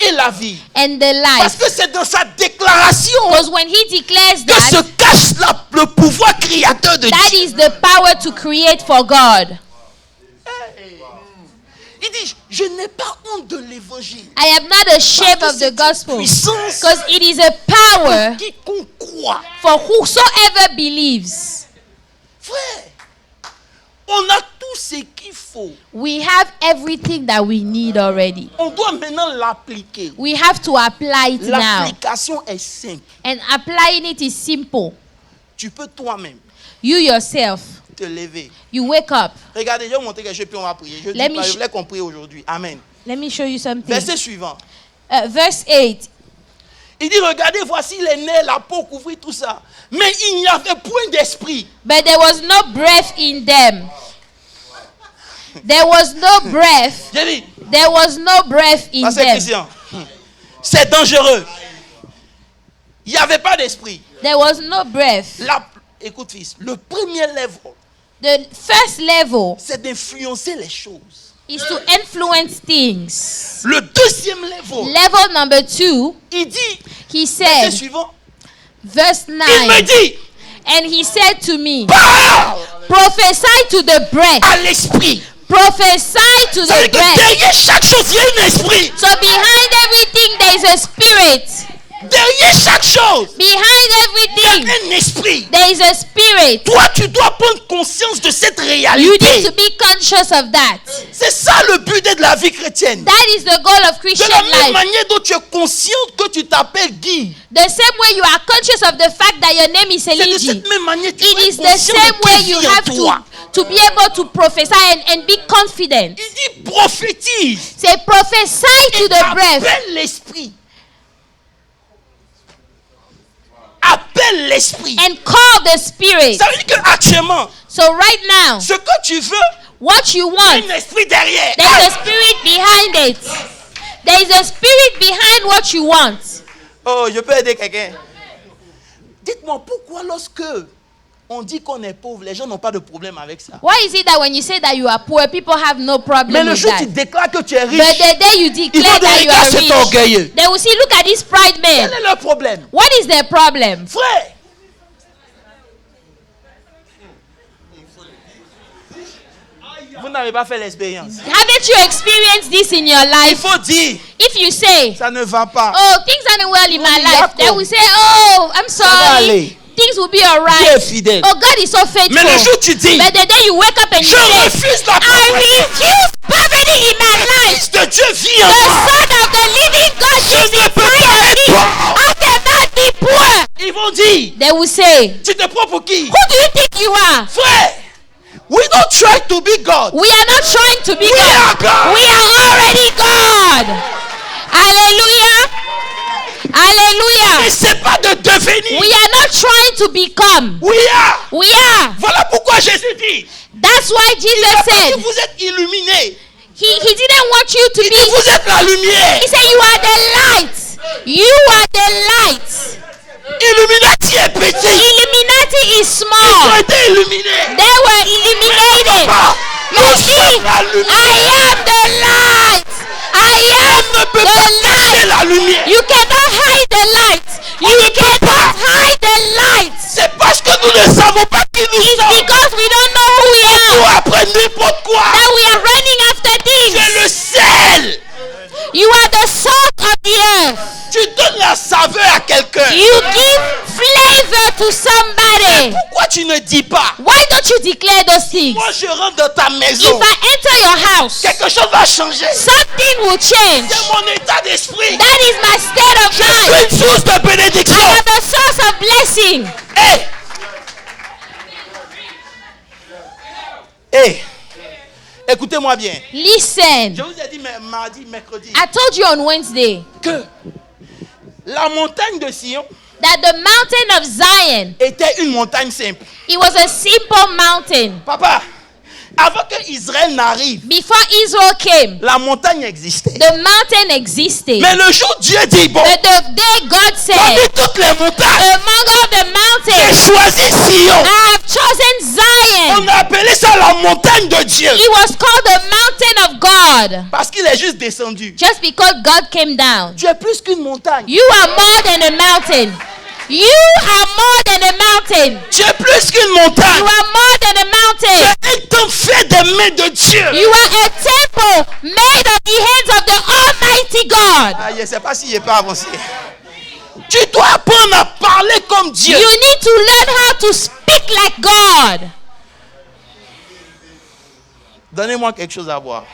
et la vie. and the Parce life. que c'est dans sa déclaration Because when He declares que se that, cache le pouvoir créateur de that Dieu. is the power to create for God. Il dit, je n'ai pas honte de l'évangile. I am not ashamed Parce of que the gospel. puissance Because it is a power quiconque croit. for whosoever believes. Frère, on a tout ce qu'il faut. We have everything that we need already. On doit maintenant l'appliquer. We have to apply it now. L'application est simple. And applying it is simple. Tu peux toi-même You yourself, te lever. you wake up. Regardez, je vais vous montrer quelque chose puis on va prier. Je Let dis me pas, je sh- voulais qu'on prie aujourd'hui. Amen. Let me show you something. Verset suivant. Verse 8. Il dit, regardez, voici les nez, la peau couvrit tout ça. Mais il n'y avait point d'esprit. But there was no breath in them. There was no breath. J'ai dit, There was no breath in Pasteur them. Christian, c'est dangereux. Il n'y avait pas d'esprit. There was no breath. Écoute fils, le premier level, The first level c'est d'influencer les choses. is to influence things. Le deuxième level, Level number 2, il dit, he verset said, suivant, verse il me 9, dit, and he said to me, parle prophesy to the breath. à l'esprit. Prophesy to Ça veut the dire que breath. derrière chaque chose, il y a un esprit. So behind everything there is a spirit. Derrière chaque chose, Behind il y everything a un esprit. there is a spirit. Toi, tu dois prendre conscience de cette You need réalité. to be conscious of that. C'est ça le but de la vie chrétienne. That is the goal of De Christian la même life. manière dont tu es conscient que tu t'appelles Guy, The same way you are conscious of the fact that your name is c'est de Eligi. cette même manière que tu It es is the conscient same de way qui you vit en have toi. to be able to prophesy and be confident. Il dit prophétise. Say prophesy to the breath. Appelle l'esprit. Appelle l'esprit. And call the spirit. Ça veut dire qu'actuellement, So right now, ce que tu veux, what you il y a want, un esprit derrière. there is a spirit behind it. There is a spirit behind what you want. Oh, je peux aider quelqu'un. Dites-moi pourquoi lorsque on dit qu'on est pauvre, les gens n'ont pas de problème avec ça. Why is it that when you say that you are poor, people have no Mais problem le with jour où tu that? déclares que tu es riche, But the day you ils declare vont dire, that you regarde are cet rich, orgueilleux. they will see, look at this pride Quel man. est leur problème? What is their problem? Frère, vous n'avez pas fait l'expérience. Haven't you experienced this in your Il life? faut dire, If you say, ça ne va pas. oh, things aren't well in my Oui, life, they Jacob. will say, oh, I'm va aller. sorry. Things will be Dieu est alright. fidèle. Oh, God is so faithful. Mais le jour où tu dis, But the day you wake up and you je say, refuse la I pauvreté, refuse poverty in my life. Fils de Dieu vit en The moi. Son of the living God Je is ne peux inside pas of être me. pauvre. I cannot be poor. Ils vont dire, They will say, tu te prends pour qui? who do you think you are? Frère, we don't try to be God. We are not trying to be We are God. God. We are already God. Hallelujah. Hallelujah. Et c'est pas de devenir. We are not trying to become. We are. We are. Voilà pourquoi Jésus dit, That's why Jesus parce que said vous êtes illuminés. he didn't want you to Il dit, be. vous êtes la lumière. He said you are the light. You are the light. Illuminati est petit. Illuminati is Ils ont small. été illuminés. They were illuminated. Papa, You nous see, sommes la I lumière. am the light. I am On ne peut the pas cacher light. la lumière. You cannot hide the light. You cannot hide the light. C'est parce que nous ne savons pas qui nous It's sommes. because we don't know who we Nous are après n'importe quoi. that we are running after Tu es things. le sel. You are the salt of the earth. Tu donnes la saveur à quelqu'un. You give flavor to somebody. Pourquoi tu ne dis pas? Why don't you declare those things? Moi je rentre dans ta If maison. I enter your house, Quelque chose va changer. something will change. C'est mon état d'esprit. That is my state of Je mind. suis une source de bénédiction. I am the source of blessing. Hey. Hey. Écoutez-moi bien. Listen, Je vous ai dit mardi, mercredi, I told you on Wednesday que la montagne de Sion that the mountain of Zion, était une montagne simple. it was a simple mountain. Papa, avant que Israël n'arrive, Before Israel came, la montagne existait. the mountain existed. Mais le jour où Dieu dit, bon, But the day God said, parmi toutes les montagnes, among all the j'ai mountains, choisi Sion. I have chosen Zion. On a appelé ça la montagne de Dieu. It was called the mountain of God Parce qu'il est juste descendu. just because God came down. Tu es plus qu'une montagne. You are more than a mountain. You are more than a mountain. Tu es plus qu'une You montagne. are more than a Tu mountain. es un temple fait des mains de Dieu. You are a temple made of the hands of the Almighty God. Ah, je ne sais pas s'il n'est pas avancé. Tu dois apprendre à parler comme Dieu. You need to learn how to speak like God. Donnez-moi quelque chose à boire.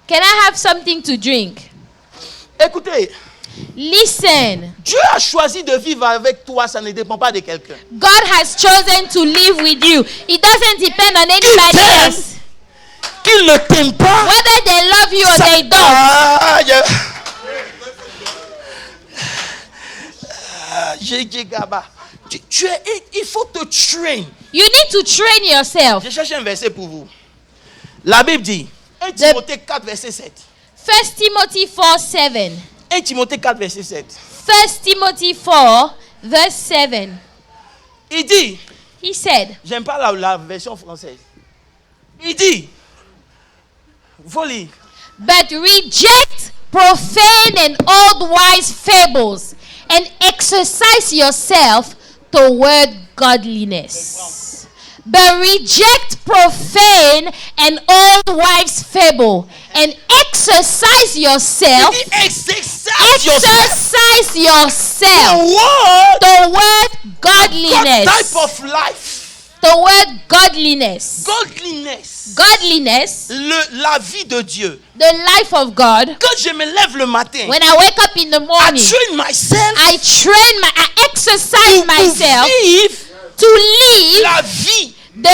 Can I have something to drink? Écoutez, Listen, Dieu a choisi de vivre avec toi, ça ne dépend pas de quelqu'un. God has chosen to live with you. It doesn't depend on Qu'il anybody t'aime, else. qu'il ne t'aime pas. Whether they love you or ça- they don't. Ah, Gaba. Il faut te train. You need to train yourself. Je cherche un verset pour vous. La Bible dit, 1 Timothée 4, verset 7. 1 Timothy 4:7. 1 Timothée 4, verset 7. 1 Timothy 4, verse 7. Il dit, He said, j'aime pas la version française. Il dit, faut lire. but reject profane and old wise fables and exercise yourself toward godliness. But reject profane and old wives' fable and exercise yourself. Il dit, exercise yourself. Exercise yourself What toward godliness. type of life? Toward godliness. Godliness. Godliness, La vie de Dieu. the life of God. Quand je me lève le matin, When I wake up in the I morning, train myself I exercise myself pour vivre to live la vie the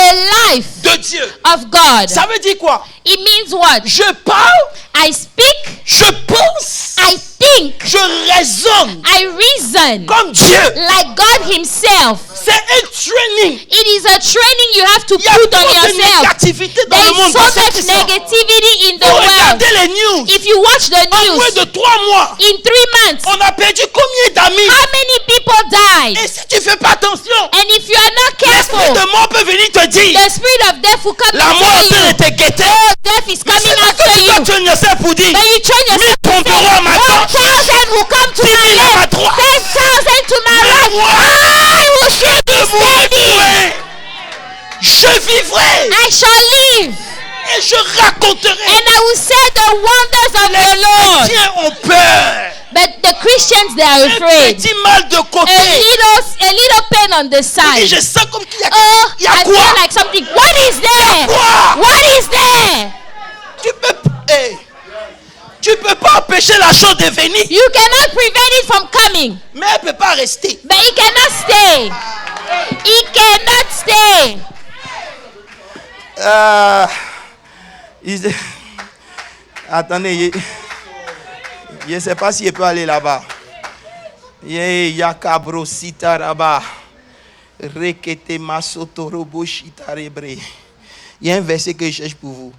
life de Dieu. of God. Ça veut dire quoi? It means what? Je parle, I speak, je pense, I think, je raisonne I reason human, comme Dieu. like God himself. C'est un training. It is a training you have to Il y a put on trop de yourself. négativité dans There le monde. is so Parce much que ça, negativity in the vous world. regardez les news. If you watch the En moins news, de 3 mois, in 3 months, on a perdu combien d'amis? how many people died? Et si tu fais pas attention, And if you are not l'esprit careful, de mort peut venir te dire the spirit of death will come la and mort est en tell train you, de te guetter. oh, death is Mais coming c'est pas after que tu you. vas traîner yourself pour dire But you train yourself to 1000 tomberont à ma droite, 1,000 will come to 10 my 000 à ma left, droite. 10,000 to my Mais right. moi, I will shake je this standing. mourrai. Je vivrai I shall live, et je raconterai. and I will say the wonders of the Lord. Tiens, ont peur. But the Christians, they are Un afraid. petit mal de A côté. little pain on the Et side. je sens comme qu'il y a, Oh, il y a I quoi? feel like something. What is there? Quoi? What is there? Tu peux pas empêcher la chose de venir, You cannot prevent it from coming, mais elle peut pas rester. but it cannot stay. It cannot stay. Attendez, je ne sais pas si je peux aller là-bas. Yakabro sitaraba. Rekete masotorobo shitarebre. Il y a un verset que je cherche pour vous.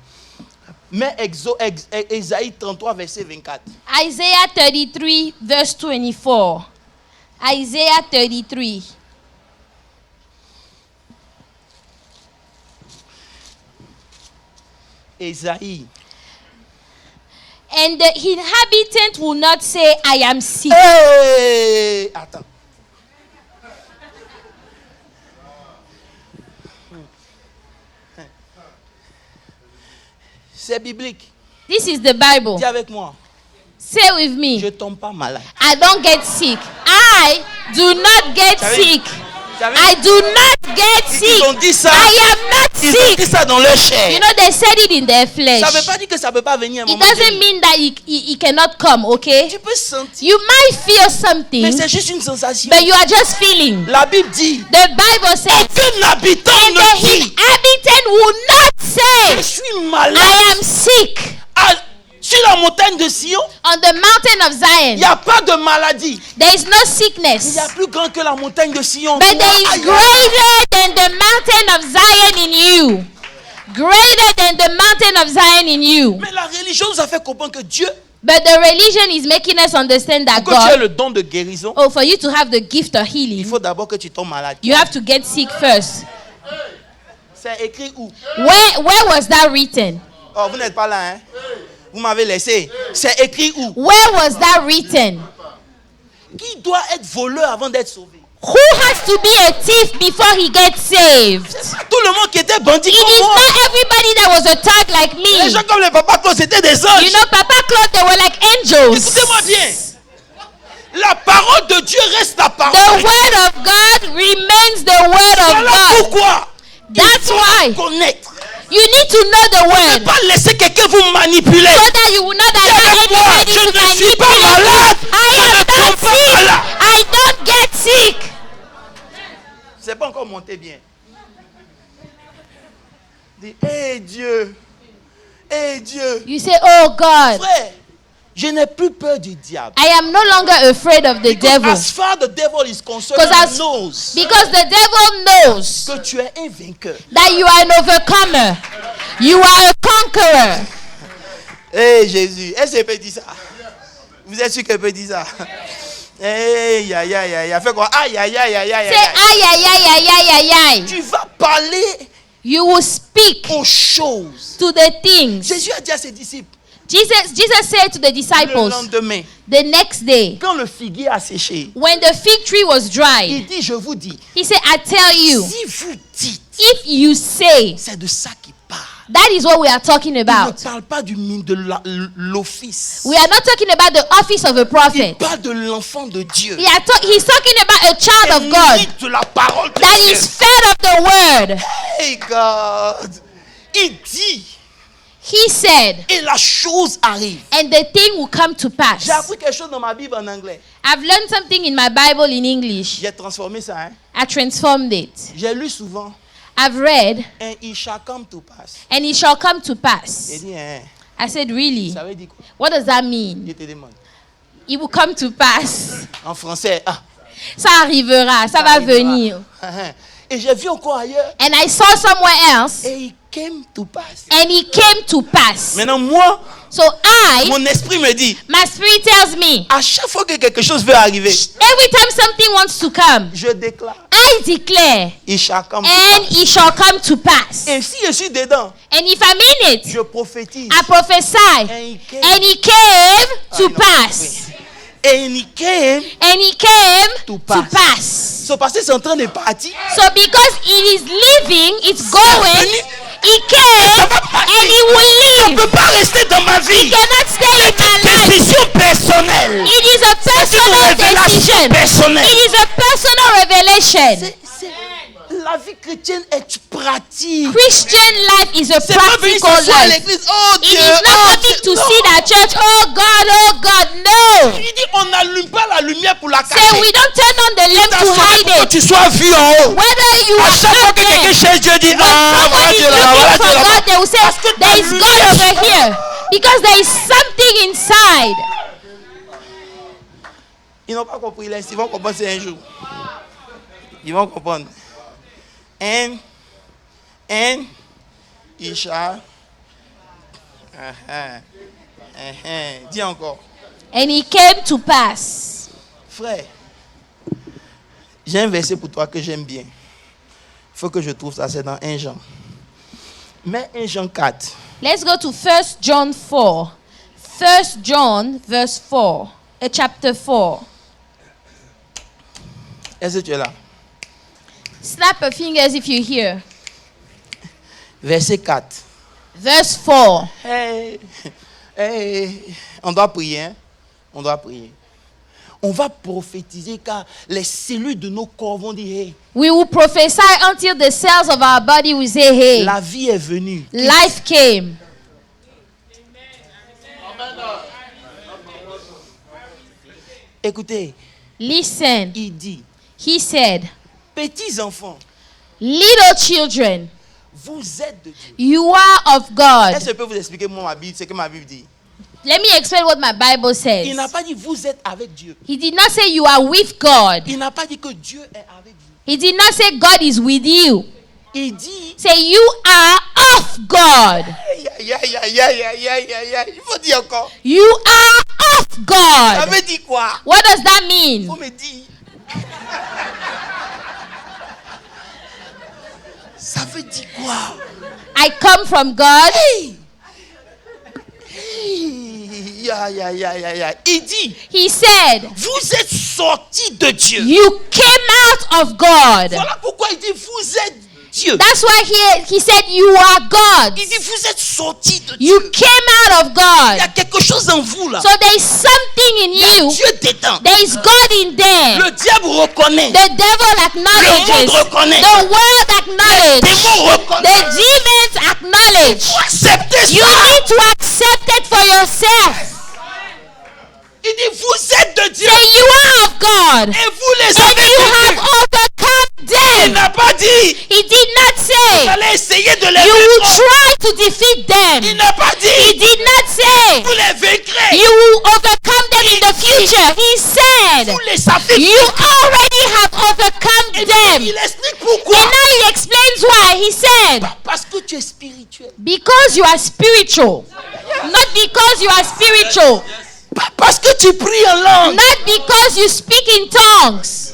Mais Ésaïe 33, verset 24. Isaiah 33, verse 24. Isaiah 33. Ésaïe. And the inhabitant will not say, I am sick. Hey! Attends. C'est biblique. This is the Bible. Dis avec moi. Say with me. Je ne tombe pas malade. I don't get sick. I do not get Savez- sick. savez- I do not get sick. Ils ont dit ça. I am not Ils ont sick. dit ça dans leur chair. You know, they said it in their flesh. Ça ne veut pas dire que ça ne peut pas venir un It moment doesn't donné. mean that it cannot come, okay? Tu peux sentir. You might feel Mais something, c'est juste une sensation. but you are just feeling. La Bible dit, The Bible says, aucun habitant and the ne dit, inhabitant will not je say, suis malade. I am sick. Sur la montagne de Sion, On the mountain of il Zion, n'y a pas de maladie. there is no Il sickness, y a plus grand que la montagne de Sion. but there is greater than the mountain of Zion in you. Greater than the mountain of Zion in you. Mais la religion nous a fait comprendre que Dieu, But the religion is making us understand that pour que tu aies God, le don de guérison, oh, for you to have the gift of il healing, faut d'abord que tu tombes malade. you have to get sick first. C'est écrit où? Where was that written? Oh, vous n'êtes pas là, hein? Vous m'avez laissé. C'est écrit où? Where was that written? Qui doit être voleur avant d'être sauvé? Who has to be a thief before he gets saved? Tout le monde qui était bandit It comme is moi. not everybody that was a thug like Les me. gens comme les papas Claude, c'était des anges. You know, Papa Claude, they were like angels. Écoutez-moi bien. La parole de Dieu reste la parole. The word of God remains the word of Voilà God. pourquoi. That's why Connaître. you need to know the Ne word pas laisser quelqu'un vous manipuler. so that you will not allow Moi, anybody je to ne suis pas manipulate you. malade. I Je am ne not tombe pas sick. malade. I don't get sick. C'est pas encore monté bien. Dis, hey Dieu. Hey Dieu. You say, oh God, Frère, je n'ai plus peur du diable. I am no longer afraid of the devil. As far the devil is concerned, Because he knows Because the devil knows que tu es un vainqueur. that you are an overcomer. You are a conqueror. Hey Jésus, est-ce qu'elle peut dire ça? Vous êtes sûr qu'elle peut dire ça? Hey, aïe, aïe, aïe, fais quoi? Aïe, aïe, aïe, aïe, aïe, Say, aïe. ay, ay, ay, ay, ay, ay, ay. Tu vas parler You will speak aux choses. to the things. Jésus a dit à ses disciples, Jesus said to the le disciples lendemain, the next day, quand le figuier a séché, when the fig tree was il dried, dit, je vous dis, he said, I tell you, si vous dites, if you say, c'est de ça qu'il parle. that is what we are talking Il ne about. parle pas de l'office. We are not talking about the office of a Il prophet. parle de l'enfant de Dieu. He's talking about a child of God Hérite de la parole de that Dieu. is fed of the word. Hey God, il dit, He said, et la chose arrive. and the thing will come to pass. J'ai appris quelque chose dans ma Bible en anglais. I've learned something in my Bible in English. J'ai transformé ça. Hein? I transformed it. J'ai lu souvent, I've read, and it shall come to pass. and it shall come to J'ai pass. dit, hein, I said, really? ça veut dire quoi? What does that mean? Je te demande. It will come to pass. En français, Ça arrivera, ça va venir. Et j'ai vu encore ailleurs. And I saw somewhere else. Et il came to pass. And it came to pass. Maintenant, moi, So mon esprit me dit, my spirit tells me, à chaque fois que quelque chose veut arriver, every time something wants to come, je déclare, I declare, il shall come to and pass. it shall come to pass. Et si je suis dedans, And if I'm in it, je prophétise. I prophesy, And it came. and it came to il a pass. And it came. And it came To to pass. pass. So, parce que c'est en train de partir. So because it is living, it's going, it came, and it will Je ne live. peux pas rester dans ma vie. It cannot stay in my life. Décision personnelle. It is a C'est une personal révélation decision. personnelle. It is a personal revelation. La vie chrétienne est pratique. Christian life is a C'est pas venir practical s'asseoir à life. l'église. Oh It Dieu. is not Oh coming Dieu. to Non. see that church. Oh God, no. Il dit on n'allume pas la lumière pour la Say cacher. we don't turn on the lamp to T'assois hide pour que it. tu sois vu en haut. Whether you À are chaque fois up que quelqu'un there, cherche Dieu dit when ah voilà somebody is Dieu là, voilà looking Dieu for là. God, they will say, Parce que ta there is God lumière- over here. Because there is something inside. Ils n'ont pas compris, là, ils vont comprendre c'est un jour. Ils vont comprendre. And il shall. Dis encore. And it came to pass. Frère, j'ai un verset pour toi que j'aime bien. Il faut que je trouve ça, c'est dans 1 Jean. Mais 1 Jean 4. Let's go to 1 John 4. 1 John verse 4. Chapter 4. Est-ce que tu es là? Snap your fingers if you're here. Verset 4. Verse 4. On doit prier, hein? On doit prier. On va prophétiser car les cellules de nos corps vont dire hey, We will prophesy until the cells of our body will say, hey, la vie est venue. life came. Écoutez, Listen, il dit, he said, petits enfants, little children, vous êtes de Dieu. you are of God. Est-ce que je peux vous expliquer moi ma Bible, ce que ma Bible dit? Let me explain what my Bible Il n'a says. pas dit vous êtes avec Dieu. He did not say you are with God. Il n'a pas dit que Dieu est avec vous. He did not say God is with you. Il dit, Say you are of God. il faut dire encore. You are of Ça God. veut dire quoi? What does that Il mean? faut me dire. Ça veut dire quoi? I come from God. Il dit, He said, vous êtes sortis de Dieu. you came out of God. Voilà pourquoi il dit, vous êtes Dieu. That's why he said you are God. Il dit, vous êtes sortis de You Dieu. came out of Il y a God. quelque chose en vous là. So there is something in Il y a you. Dieu dedans. There is God in there. Le diable reconnaît. The devil Le acknowledges. monde reconnaît. The world Les acknowledges. démons The reconnaissent. demons acknowledge. Faut accepter You ça. need to accept it for yourself. Il dit, vous êtes de Dieu. Say you are of God. Et vous les And avez you have vaincus. overcome Il them. n'a pas dit, He did not vous say allez essayer de les you will vaincre. try to defeat Il them. n'a pas He dit, did not say vous les vaincrez. you will overcome them in the future. He said Vous les savez. you already have overcome them. Il explique pourquoi. And now he explains why. He said Parce que tu es spirituel. because you are spiritual. Not because you are spiritual. Pas parce que tu pries en langue. Not because you speak in tongues.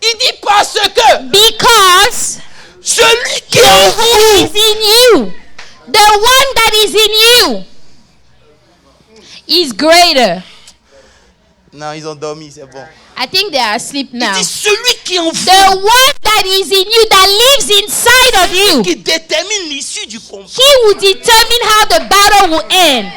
Il dit parce que Because celui qui est he en who vous, is in you, the one that is in you, is greater. non, ils ont dormi, c'est bon. I think they are asleep Il now. dit celui qui est en vous, The one that is in you, that lives inside of you, qui détermine l'issue du combat. he will determine how the battle will end.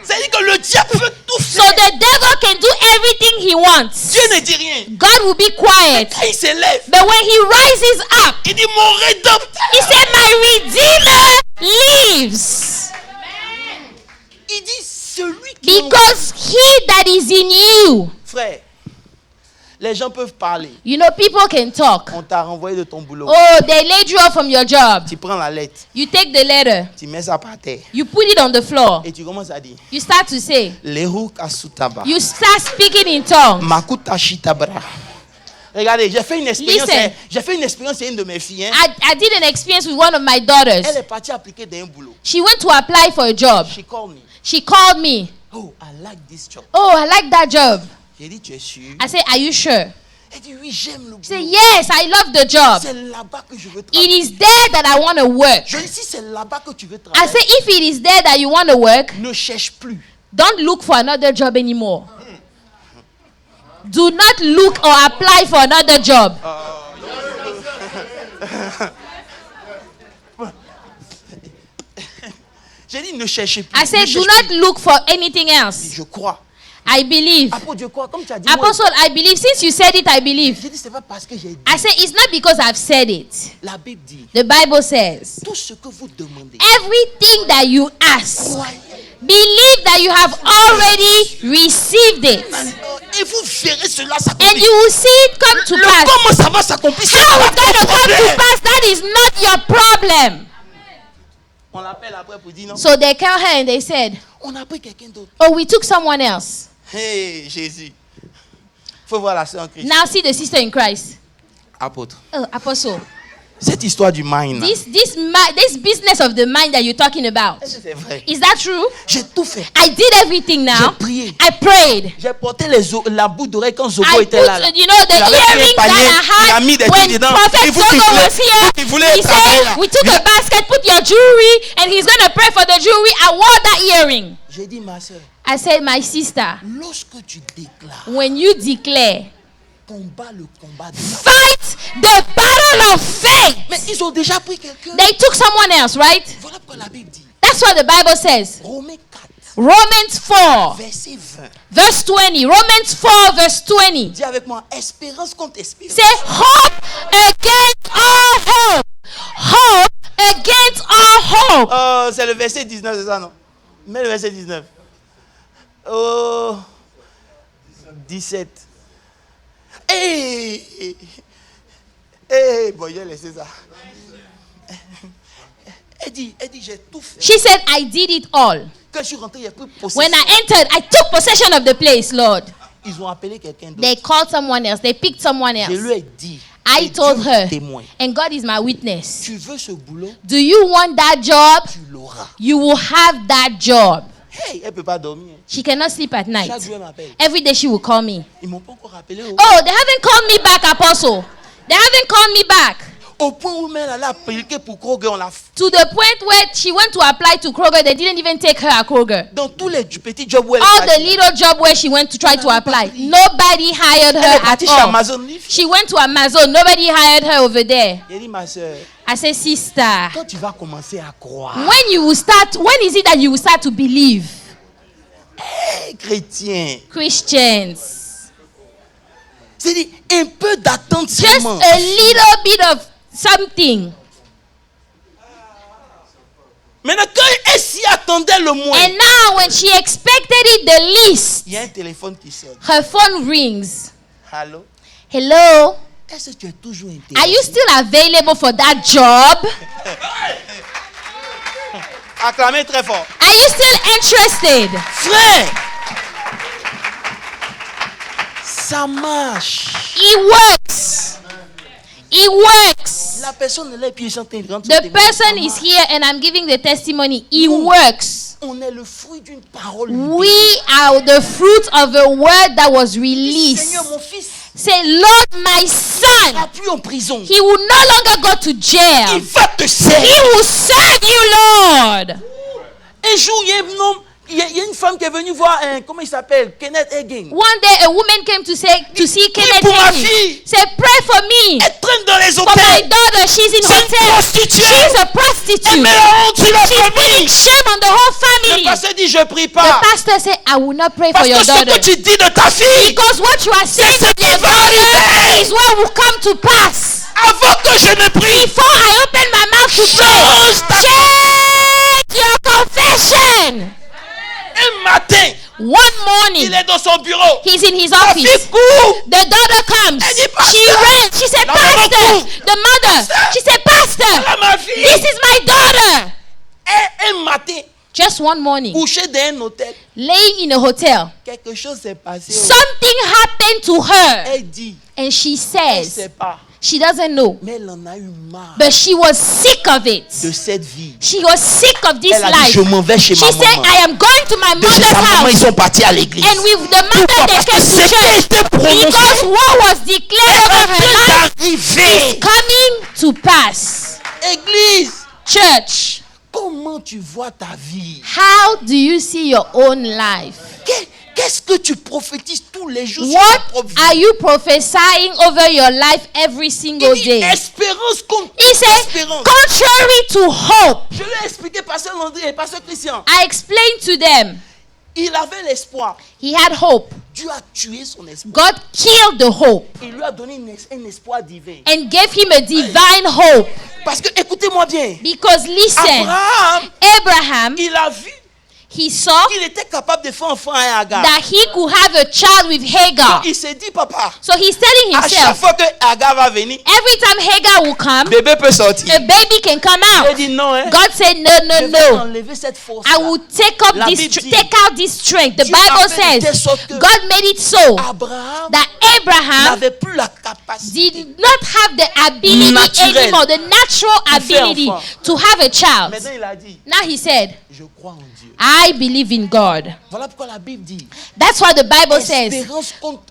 C'est-à-dire que le diable peut tout So faire. the devil can do everything he wants. Dieu ne dit rien. God will be quiet. Quand il s'élève, But when he rises up, il dit mon rédempteur. he said, my Redeemer lives. Il dit celui qui est en vous. Because he that is in you, Frère, Les gens peuvent parler. You know, people can talk. On t'a renvoyé de ton boulot. Oh, they laid you off from your job. Tu prends la lettre, You take the letter. tu mets ça par terre You put it on the floor. et tu commences à dire You start to say. Lehu kasutaba. You start speaking in tongues. Makuta shitabra. Regardez, j'ai fait une expérience. Listen. J'ai fait une expérience avec une de mes filles. Hein. I did an experience with one of my daughters. Elle est partie appliquer dans un boulot. She went to apply for a job. She called me. She called me. Oh, I like this job. Oh, I like that job. J'ai dit, tu es sûr? I said, are you sure? Elle dit, oui, j'aime le She said, boulot. yes, I love the job. C'est là-bas que je veux It travailler. is there that I want to work. Je dis, si c'est là-bas que tu veux I travailler, said, if it is there that you want to work, ne cherche plus. don't look for another job anymore. Do not look or apply for another job. J'ai dit, ne cherchez plus. I said, Ne do cherche not plus. look for anything else. Je crois. I believe. Apôtre, je crois. Comme tu as dit, moi, Apostle, I believe. Since you said it, I believe. j'ai dit, c'est pas parce que j'ai dit. I said, it's not because I've said it. La Bible dit, The Bible says, tout ce que vous demandez, everything that you ask, croyez. believe that you have already received it. Et vous verrez cela And s'accomplir. you will see it come to pass. Comment ça va s'accomplir? C'est How pas it's going to ton come to problème. pass, that is not your problem. On l'appelle après pour dire non. So they called her and they said, On a pris quelqu'un d'autre. oh, we took someone else. Hey, Jésus. Faut voir la sœur en Christ. Now see the sister in Christ. Apôtre. Oh, Apostle. Cette histoire du mind, là, This business of the mind that you're talking about, est-ce que c'est vrai? is that true? J'ai tout fait. I did everything now. J'ai prié. I prayed. J'ai porté la boucle d'oreille quand Zobo I était là. là. put, you know, the Il avait pris un earrings panier, il that a mis des I trucs had dedans. when Et vous Prophet qui Zogo voulez- was here. vous qui voulez He travailler là. said, we took a basket, put your jewelry, and he's going to pray for the jewelry. I wore that earring. J'ai dit, ma soeur, I said, my sister, lorsque tu déclares, when you declare, combat le combat de la fight the battle of faith. Mais ils ont déjà pris quelqu'un. They took someone else, right? Voilà pourquoi la Bible dit. That's what the Bible says. Romains 4, Romans 4, verset 20. verse 20. Romans 4, verse 20. Dis avec moi, espérance contre espérance. Say, hope against all hope. Hope against all hope. Oh, c'est le verset 19, c'est ça, non? Mets le verset 19. Oh, 17. Hey! Hey, bon, j'ai laissé ça. Elle dit, j'ai tout fait. She said, I did it all. Quand je suis rentré, j'ai pris possession. When I entered, I took possession of the place, Lord. Ils ont appelé quelqu'un d'autre. They called someone else. They picked someone Je else. lui ai dit. I et told Dieu her, est témoin. and God is my witness. Tu veux ce boulot, Do you want that job? tu l'auras. You will have that job. Hey, elle peut pas dormir. She cannot sleep at night. Chaque jour, elle m'appelle. Every day she will call me. Ils m'ont pas encore appelé. Oh, they haven't called me back, Apostle. They haven't called me back. Au point où même elle a appliqué pour Kroger, on l'a To the point where she went to apply to Kroger, they didn't even take her at Kroger. dans tous les petits jobs où elle All est the partie. little job where she went to try to apply, nobody hired Elle est her at partie chez all. Amazon Lift. She went to Amazon, nobody hired her over there. J'ai dit, ma soeur, I said, sister, quand tu vas commencer à croire, when is it that you will start to believe? hey, chrétien, Christians, c'est-à-dire un peu d'attente just seulement. a little bit of something. Maintenant, quand elle s'y attendait le moins, And now when she expected it the least, il y a un téléphone qui sonne. her phone rings. Allô? Hello? Est-ce que tu es toujours Are intéressé? you still available for that job? Acclamez très fort. Are you still interested? Frère, ça marche. It works. It works. La personne est là et puis chante un grand The person is here and I'm giving the testimony. It works. On est le fruit d'une parole. We are the fruit of a word that was libérée. released. Seigneur, mon fils, Say, Lord, my son, n'a plus en prison. he will no longer go to jail. Il va te He servir. will serve you, Lord. Un jour, il y a un homme, il y a une femme qui est venue voir comment il s'appelle, Kenneth Hagin. One day, a woman came to see Kenneth pour ma Hagin. fille. Said, pray for me. Elle traîne dans les For my hôtels. daughter, she's in C'est une hotel. prostituée. She's a Elle prostitute. met la honte sur la She's famille. putting shame on the whole Le family. pasteur dit, je prie The pas. pastor said, I will not pray for Parce your que ce daughter. que tu dis de ta fille, Because what you are saying ce to qui your va daughter arriver. is what will come to pass. avant que je ne prie, Before I open my mouth to Change ta- pray, change your confession. un matin, One morning, Il est dans son bureau. he's in his Sa fille office. court. The daughter comes. Elle dit, She Pasteur. ran. She said, La maman Pastor. court. The mother. She said, Pastor, Voilà ma fille. this is my daughter. Un matin, Just one morning, couché dans un hôtel, laying in a hotel, quelque chose s'est passé. something happened to her. Elle dit, And she elle ne says, sait pas, she doesn't know. mais elle en a eu marre But she was sick of it. de cette vie. She was sick of this Elle a dit, life. je m'en vais chez She ma said, maman. I am going to my De chez mother's sa maman, ils house. sont partis à l'église. And with the mother, Pourquoi? they Parce que came to ce qui church. était Because prononcé what was declared over her life est arrivé. coming to pass. Église, Church, comment tu vois ta vie? how do you see your own life? Qu'est-ce que tu prophétises tous les jours sur ta What propre vie? are you prophesying over your life every single Il dit, day? espérance contre He said, espérance. contrary to hope. Je lui ai expliqué, pasteur Landry et pasteur Christian. I explained to them, Il avait l'espoir. he had hope. Dieu a tué son espoir. God killed the hope Il lui a donné un espoir divin. and gave him a divine hope. Parce que, écoutez-moi bien, Because listen, Abraham, Abraham, il a vu he saw qu'il était capable de faire enfant à Agar. that he could have a child with Hagar. Il s'est dit, papa, So he's telling à chaque himself, fois que Agar va venir, every time Hagar will come, bébé peut sortir. a baby can come Il a out. dit non, hein. God said, no, Je no, vais no. enlever cette force. I will take up La this, Bible dit, take out this strength. The Dieu a Bible fait de telle says, sorte que God made it so Abraham that Abraham n'avait plus la capacité. did not have the ability Naturel. anymore, the natural De faire ability enfant. to have a child. Maintenant, il a dit, Now he said, je crois en Dieu. I believe in God. Voilà pourquoi la Bible dit, That's why the Bible says, espérance contre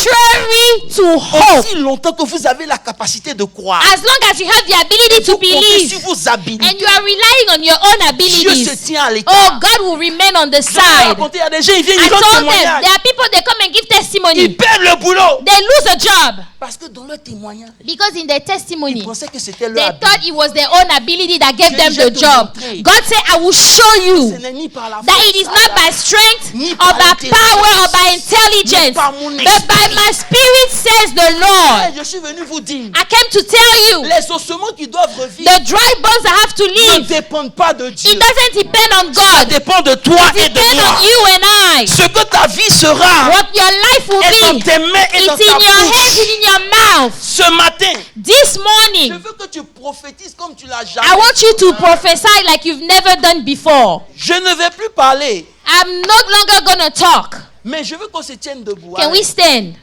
contrary to hope, aussi longtemps que vous avez la capacité de croire. as long as you have the ability to Vous comptez sur believe vos habilités. and you are relying on your own Dieu se abilities, tient à l'écart. oh, God will remain on the Je vais vous side. raconter, il y a des gens, ils viennent, I ils donnent told them, témoignage. there are people that come and give Ils testimony. perdent le boulot. They lose a job Parce que dans leur témoignage, because in their ils testimony, pensaient que c'était they leur habilité. thought it was their own ability that gave Je them vais the te job. montrer. God said, I will show Ce you n'est ni par la that force, it is not by strength Ni or par by intelligence, power or by intelligence, ni par mon but by my spirit, says the Lord. Je suis venu vous dire, I came to tell you, les ossements qui doivent revivre the dry bones that have to ne live, dépendent pas de Dieu. it doesn't depend on Ça God. dépend de toi et It de depends moi. on you and I. Ce que ta vie sera What your life will est dans be, tes mains et dans it's ta in your hands bouche. and in your mouth. Ce matin, This je morning, veux que tu prophétises comme tu l'as I jamais. want you to prophesy like you've never done before. Je ne vais plus parler, I'm no longer gonna talk. mais je veux qu'on se tienne debout. Can we stand?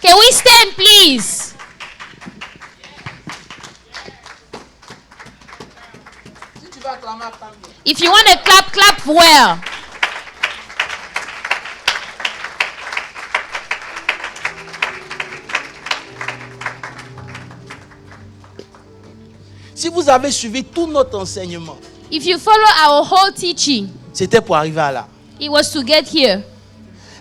Can we stand, please? Si tu veux acclamer, acclame bien. If you want to clap, clap well. Si vous avez suivi tout notre enseignement, If you follow our whole teaching, c'était pour arriver à là. it was to get here.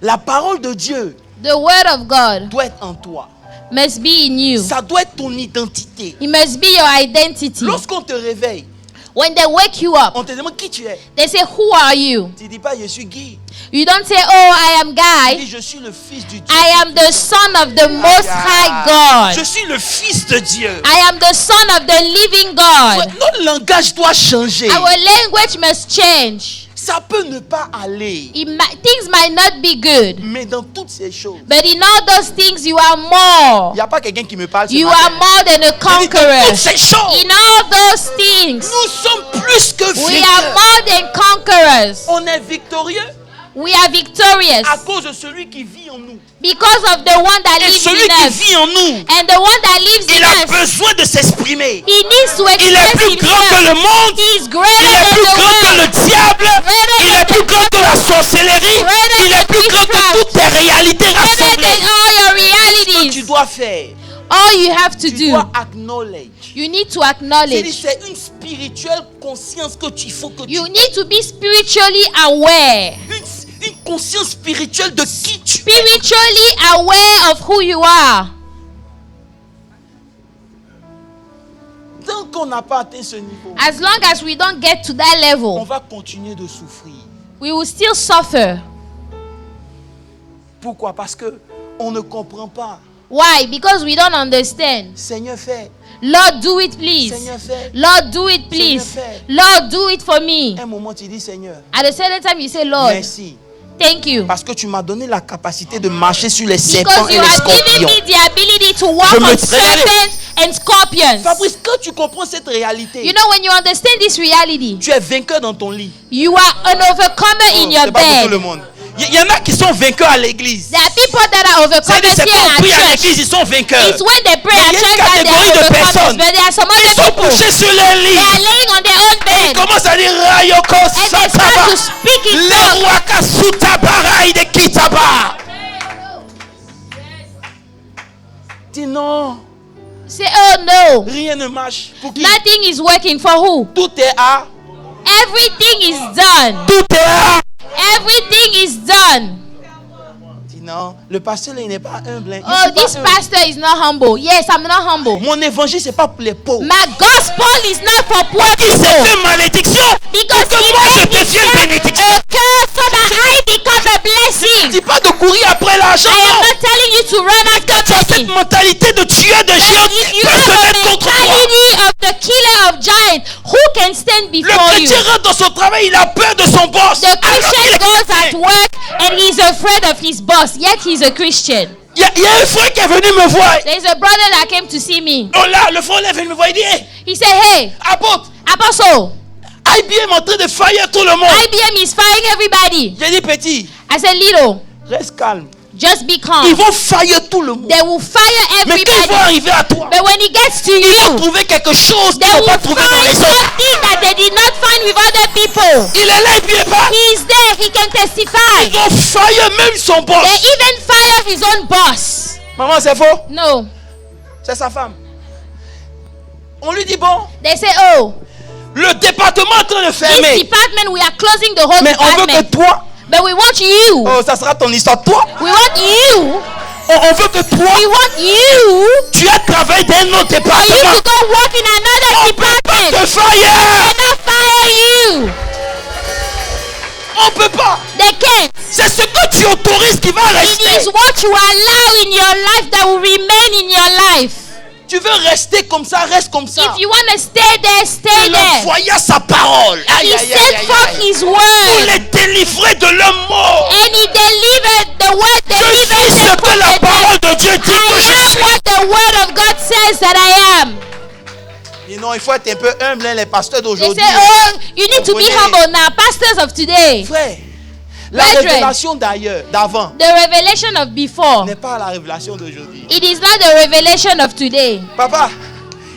La parole de Dieu The word of God doit être en toi. must be in you. Ça doit être ton identité. It must be your identity. Lorsqu'on te réveille, When they wake you up, on te demande qui tu es. they say, who are you? Tu ne dis pas je suis Guy. You don't say, oh, I am Tu Guy. dis je suis le fils du Dieu. I am the son of the Most High Je God. suis le fils de Dieu. I am the son of the living God. Notre langage doit changer. Our language must change. Ça peut ne pas aller. Things might not be good, Mais dans toutes ces choses, but in all those things you are il more. n'y a pas quelqu'un qui me parle ce You matin. are more than a Je dis, dans conqueror. toutes ces choses, In all those things, nous sommes plus que we are vainqueurs. more than conquerors. On est victorieux We are victorious à cause de celui qui vit en nous. because of the one that Et lives celui in qui us. vit en nous, And the one that lives il in a us, besoin de s'exprimer. he needs to Il est express plus grand que himself. le monde. He is Il greater est than plus the grand que world. le diable. Il est plus grand que la sorcellerie. Il est plus grand que toutes tes réalités Greater than rassemblées. all your Ce que tu realities. dois faire, All you have to tu do, dois acknowledge. you need to C'est-à-dire, acknowledge. c'est une spirituelle conscience que tu faut que tu You need to be spiritually aware. une conscience spirituelle de qui tu es. Spiritually aware of who you are. Tant qu'on n'a pas atteint ce niveau, As long as we don't get to that on level, va continuer de souffrir. we will still suffer. Pourquoi? Parce que on ne comprend pas. Why? Because we don't understand. Seigneur, fais. Lord, do it, please. Seigneur, fais. Lord, do it, please. Seigneur, fais. Lord, do it for me. Un moment, tu dis, Seigneur, At a certain time, you say, Lord, merci. Thank you. Parce que tu m'as donné la capacité de marcher sur les serpents Because et you les have given scorpions. me the ability to walk Je me on traînerai. serpents and scorpions. Fabrice, quand tu comprends cette réalité, You know, when you understand this reality, tu es vainqueur dans ton lit. you are an overcomer in your C'est pas pour tout le bed. monde. Il y en a qui sont vainqueurs à l'église. There are people that are overcomers C'est here quand on prie à at church. l'église, ils sont vainqueurs. It's when they pray Mais at il y a une church that they catégorie are de overcomers. personnes. But there are some Ils other sont people. couchés sur leur They lit. are laying on their own Ils bed. commencent à dire Rayoko And they start Sataba. to speak in Le tongues. Waka Sutabara de Kitaba. Dis non, Say, oh no. rien ne marche. Pour qui? Nothing is working for who? Tout est à. Everything is done. Tout est à. Everything is done. Dis non, le pasteur là, il n'est pas humble. Hein. Il Oh, n'est pas this humble. pastor is not humble. Yes, I'm not humble. Mon évangile, c'est pas pour les pauvres. My gospel is not for poor Il s'est people. fait malédiction. Because Pour que he moi, je made devienne himself bénédiction. a curse so that I become a blessing. Dis pas de courir après l'argent. I am Non. not telling you to run Quand after tu as cette money. mentalité de tueur de géants, If you peut have se a mettre contre toi. mentality of the killer of giants, who can stand Le before you? chrétien rentre dans son travail, il a peur de son boss. The Alors qu'il Christian est goes at chrétien. work and he's afraid of his boss, yet he's a Christian. Il y a un frère qui est venu me voir. There's a brother that came to see me. Oh là, le frère est venu me voir. Il dit, hey, He said, hey, apôtre, Apostle, IBM est en train de fire tout le monde. IBM is firing everybody. J'ai dit, petit, I said, little, reste calme. just be Ils calm. vont fire tout le monde. They will fire Mais quand ils vont everybody. arriver à toi, But when he gets to ils vont you, trouver quelque chose qu'ils they n'ont will pas trouvé dans les find autres. something that they did not find with other people. Il est là, il vient pas. He is there, he can testify. Ils vont fire même son boss. They even fire his own boss. Maman, c'est faux. No. C'est sa femme. On lui dit, bon, They say, oh, le département est en train de this fermer. department, we are closing the whole Mais on veut que department. toi, But we want you. oh, ça sera ton histoire. Toi, We want you. on veut que toi, We want you tu as travaillé dans un autre for you département. to go work in another On peut pas department. te fire. Cannot fire you. On peut pas. They can't. C'est ce que tu autorises qui va It is rester. what you allow in your life that will remain in your life. Tu veux rester comme ça, reste comme ça. If you want to stay there, stay Il there. envoya sa parole. Aïe, He aïe, aïe, sent aïe, forth aïe. his Pour word. les délivrer de leur mort. And he delivered the word Je suis delivered ce them que from la the parole dead. de Dieu dit que je I am suis. what the word of God says that I am. Et non, il faut être un peu humble, hein, les pasteurs They d'aujourd'hui. say, oh, you need to be Comprenez. humble now. Pastors of today. Frère, la Brethren. révélation d'ailleurs, d'avant, The revelation of before. n'est pas la révélation d'aujourd'hui. It is not the revelation of today. Papa,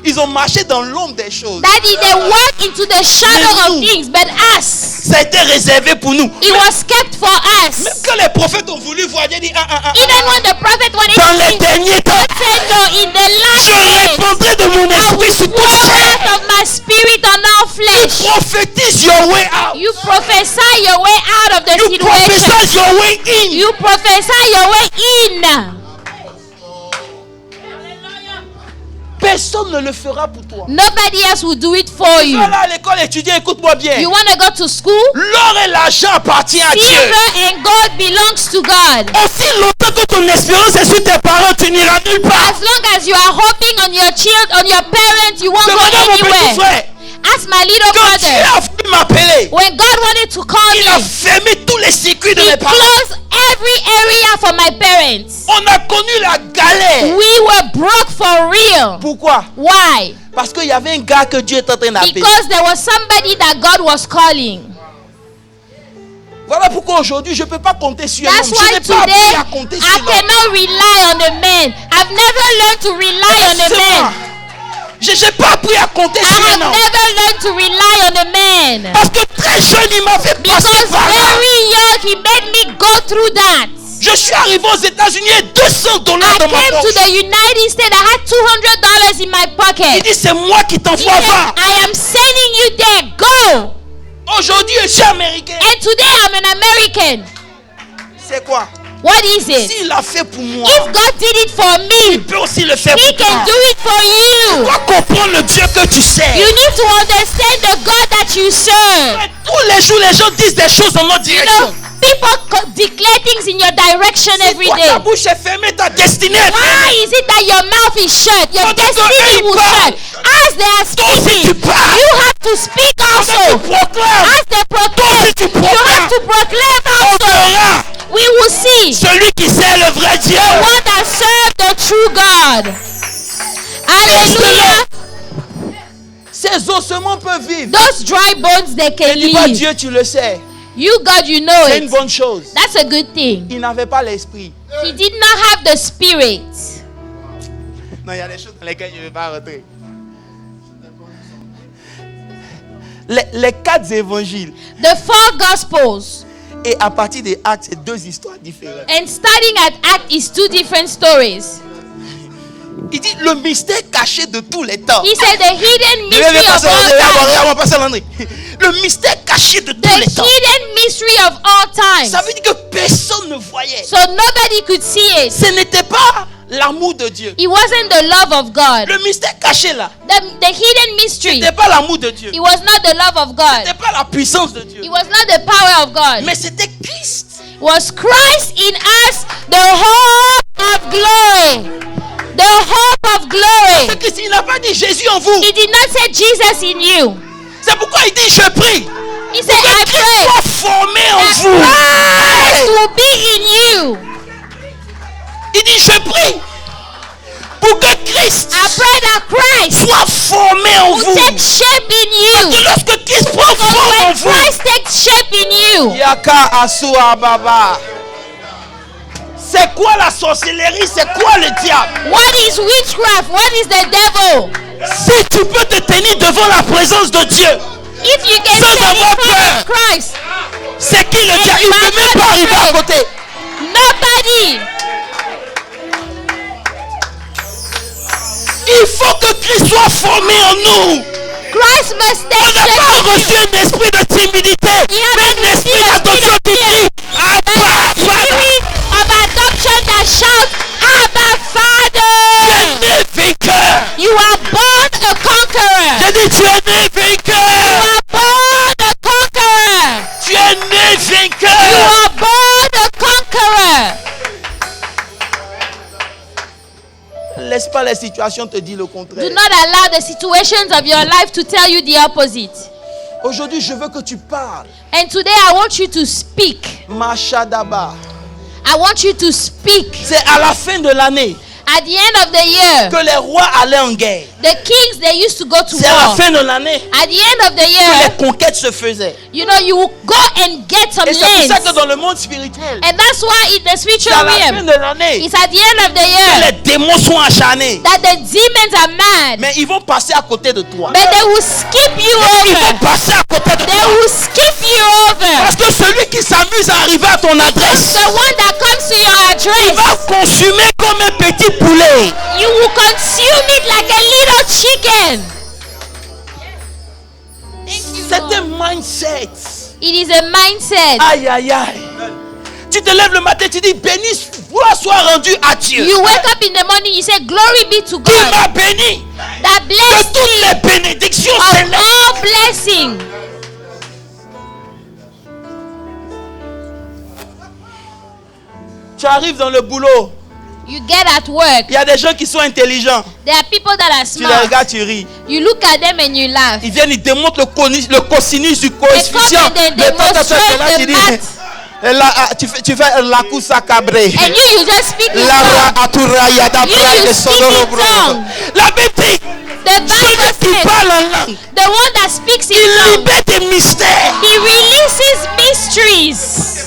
ils ont marché dans l'ombre des choses. Daddy, they walk into the shadow Mais of nous- things, but us, Ça a été réservé pour nous. it was kept for us. Même quand les prophètes ont voulu voir, Dieu dit, Even when the prophet wanted dans to les see, derniers temps, God said no, in the last je days, répandrai de mon I esprit will sur toute pour chair. out of my spirit on all flesh. Prophétise your way out. You prophesy your way out of the You situation. prophesy your way in. You prophesy your way in. Personne ne le fera pour toi. Nobody else will do it for Tu you. vas là à l'école étudier, écoute-moi bien. You want to go to school? L'or et l'argent appartiennent à Dieu. Silver and gold belongs to God. Aussi longtemps que ton espérance est sur tes parents, tu n'iras nulle part. As long as you are hoping on your children, on your parents, you won't go Demandez à mon petit anywhere. frère. Ask my little Quand Dieu brother. a voulu m'appeler, When God wanted to call il a me, fermé tous les circuits de He mes parents. closed every area for my parents. On a connu la galère. We were broke for real. Pourquoi? Why? Parce qu'il y avait un gars que Dieu était en train d'appeler. Because there was somebody that God was calling. Voilà pourquoi aujourd'hui je ne peux pas compter sur un homme. That's Je why n'ai pas appris today à compter I sur l'homme. cannot rely on a man. I've never learned to rely on a man. Je n'ai pas appris à compter I sur have un homme. never learned to rely on a man. Parce que très jeune, il m'a fait passer Because par là. very young, he made me go through that. Je suis arrivé aux États-Unis et $200 I dans ma came to poche. the United States. I had $200 in my Il pocket. dit c'est moi qui He t'envoie said, va. I am sending you there. Go. Aujourd'hui, je suis américain. And today I'm an American. C'est quoi? What is it? S'il l'a fait pour moi, If God did it for il me, peut aussi le faire He pour toi. can do it for Tu you. dois comprendre le Dieu que tu sais. You need to understand the God that you serve. Tous les jours, les gens disent des choses dans notre You direction. know, people declare things in your direction every Toi, day. ta bouche est fermée, ta destinée est Why fermée. is it that your mouth is shut? Your Pendant que destiny eux, will ils parlent, shut. As they are toi aussi speaking, tu parles. you have to speak Quand tu also. proclames, As they proclaim, tu you proclames. have to proclaim on also. verra. see celui qui sert le vrai Dieu. the one that served the true God. Hallelujah. Ces ossements peuvent vivre. Those dry bones, they can Et dis pas live. Dieu, tu le sais. You, God, you know C'est une it. bonne chose. That's a good thing. Il n'avait pas l'esprit. He did not have the spirit. Non, il y a des choses dans lesquelles je ne vais pas rentrer. Les 4 évangiles. The 4 Gospels. Et à partir des actes, c'est 2 histoires différentes. And starting at Act is 2 different stories. Il dit le mystère caché de tous les temps. He said the hidden mystery of all time. Le mystère caché de tous The les temps. hidden mystery of all time. Ça veut dire que personne ne voyait. So nobody could see it. Ce n'était pas l'amour de Dieu. It wasn't the love of God. Le mystère caché là, The hidden ce mystery. n'était pas l'amour de Dieu. It was not the love of Ce God. n'était pas la puissance de Dieu. It was not the power of God. Mais c'était Christ. It was Christ in us, the hope of glory. The hope of glory. C'est Christ. Il n'a pas dit Jésus en vous. He did not say Jesus in you. C'est pourquoi il dit je prie. He said, I Christ pray soit formé en that vous. Christ will be in you. Il dit je prie pour que Christ I pray that Christ soit formé en will vous. take shape in Que you. lorsque Christ prend Because forme en when vous, Christ takes shape in you, Yaka Asua Baba. C'est quoi la sorcellerie? C'est quoi le diable? what is witchcraft? What is the devil? Si tu peux te tenir devant la présence de Dieu, If you can sans stand avoir in front peur, of Christ, c'est qui le diable? Il ne peut même pas arriver à côté. nobody. Il faut que Christ soit formé en nous. Christ must On take n'a pas shape in reçu you. un esprit de timidité, He has mais not un esprit received a d'adoption qui dit Abba, The Father. spirit of adoption that shouts, Abba, Tu Father. es né vainqueur. You are born a conqueror. J'ai dit tu es né You vainqueur. are born a conqueror. Tu es né You vainqueur. are born a conqueror. Laisse pas les situations te dire le Do contraire. not allow the situations of your life to tell you the opposite. Aujourd'hui, je veux que tu parles. And today I want you to speak. Mashadaba. I want you to speak. C'est à la fin de l'année At the end of the year, que les rois allaient en guerre. the kings, they used to go to C'est à la war. fin de l'année At the end of the que year, les conquêtes se faisaient. you know, you will go and get some Et c'est pour ça que lands. dans le monde spirituel, And that's why in the c'est à spiritual la fin realm, de l'année it's at the end of the que year les démons sont acharnés. that the demons are mad. Mais ils vont passer à côté de toi. But they will skip you Ils vont over. passer à côté de They toi. will skip you over. Parce que celui qui s'amuse à arriver à ton adresse, The one that comes to your il address, va consumer comme un petit poulet. you will consume it like a little chicken. C'est un mindset. It is a mindset. Aïe, aïe, aïe. Tu te lèves le matin, tu dis béni, gloire soit rendue à Dieu. You wake up in the morning, you say, Glory be to Qui God m'a béni that de blessed toutes me les bénédictions of célestes. all blessing. Tu arrives dans le boulot, You get at work. il y a des gens qui sont intelligents. There are people that are Tu les smart. regardes, tu ris. You look at them and you laugh. Ils viennent, ils démontrent le cosinus du They come coefficient. and they De temps en temps, demonstrate là, tu the dis, math. tu fais la cousa cabré. And you just speak in La tongues. atura yada You bra de speak in sonoro bro. tongues. La Bible dit, The Bible celui qui says, parle en langue, the one that speaks in il tongues, libère des mystères. he releases mysteries.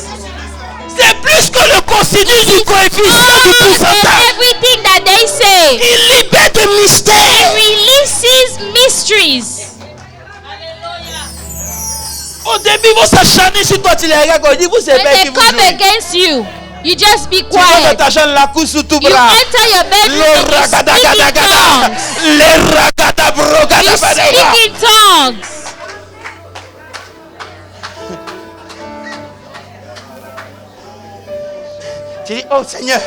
C'est plus que le cosinus du coefficient du And pourcentage. everything that they say, Il libère des he mystères. releases mysteries. Au début, ils vont s'acharner sur toi. Tu les regardes, ils disent, vous savez When qui they vous come jouez. against you, you just be Tu vas quiet. t'acharner la couche sous tout You bras. enter your bedroom Le and you speak in ragadagada. tongues. Le ragada You brogada badaba. speak in tongues. Tu dis, oh Seigneur,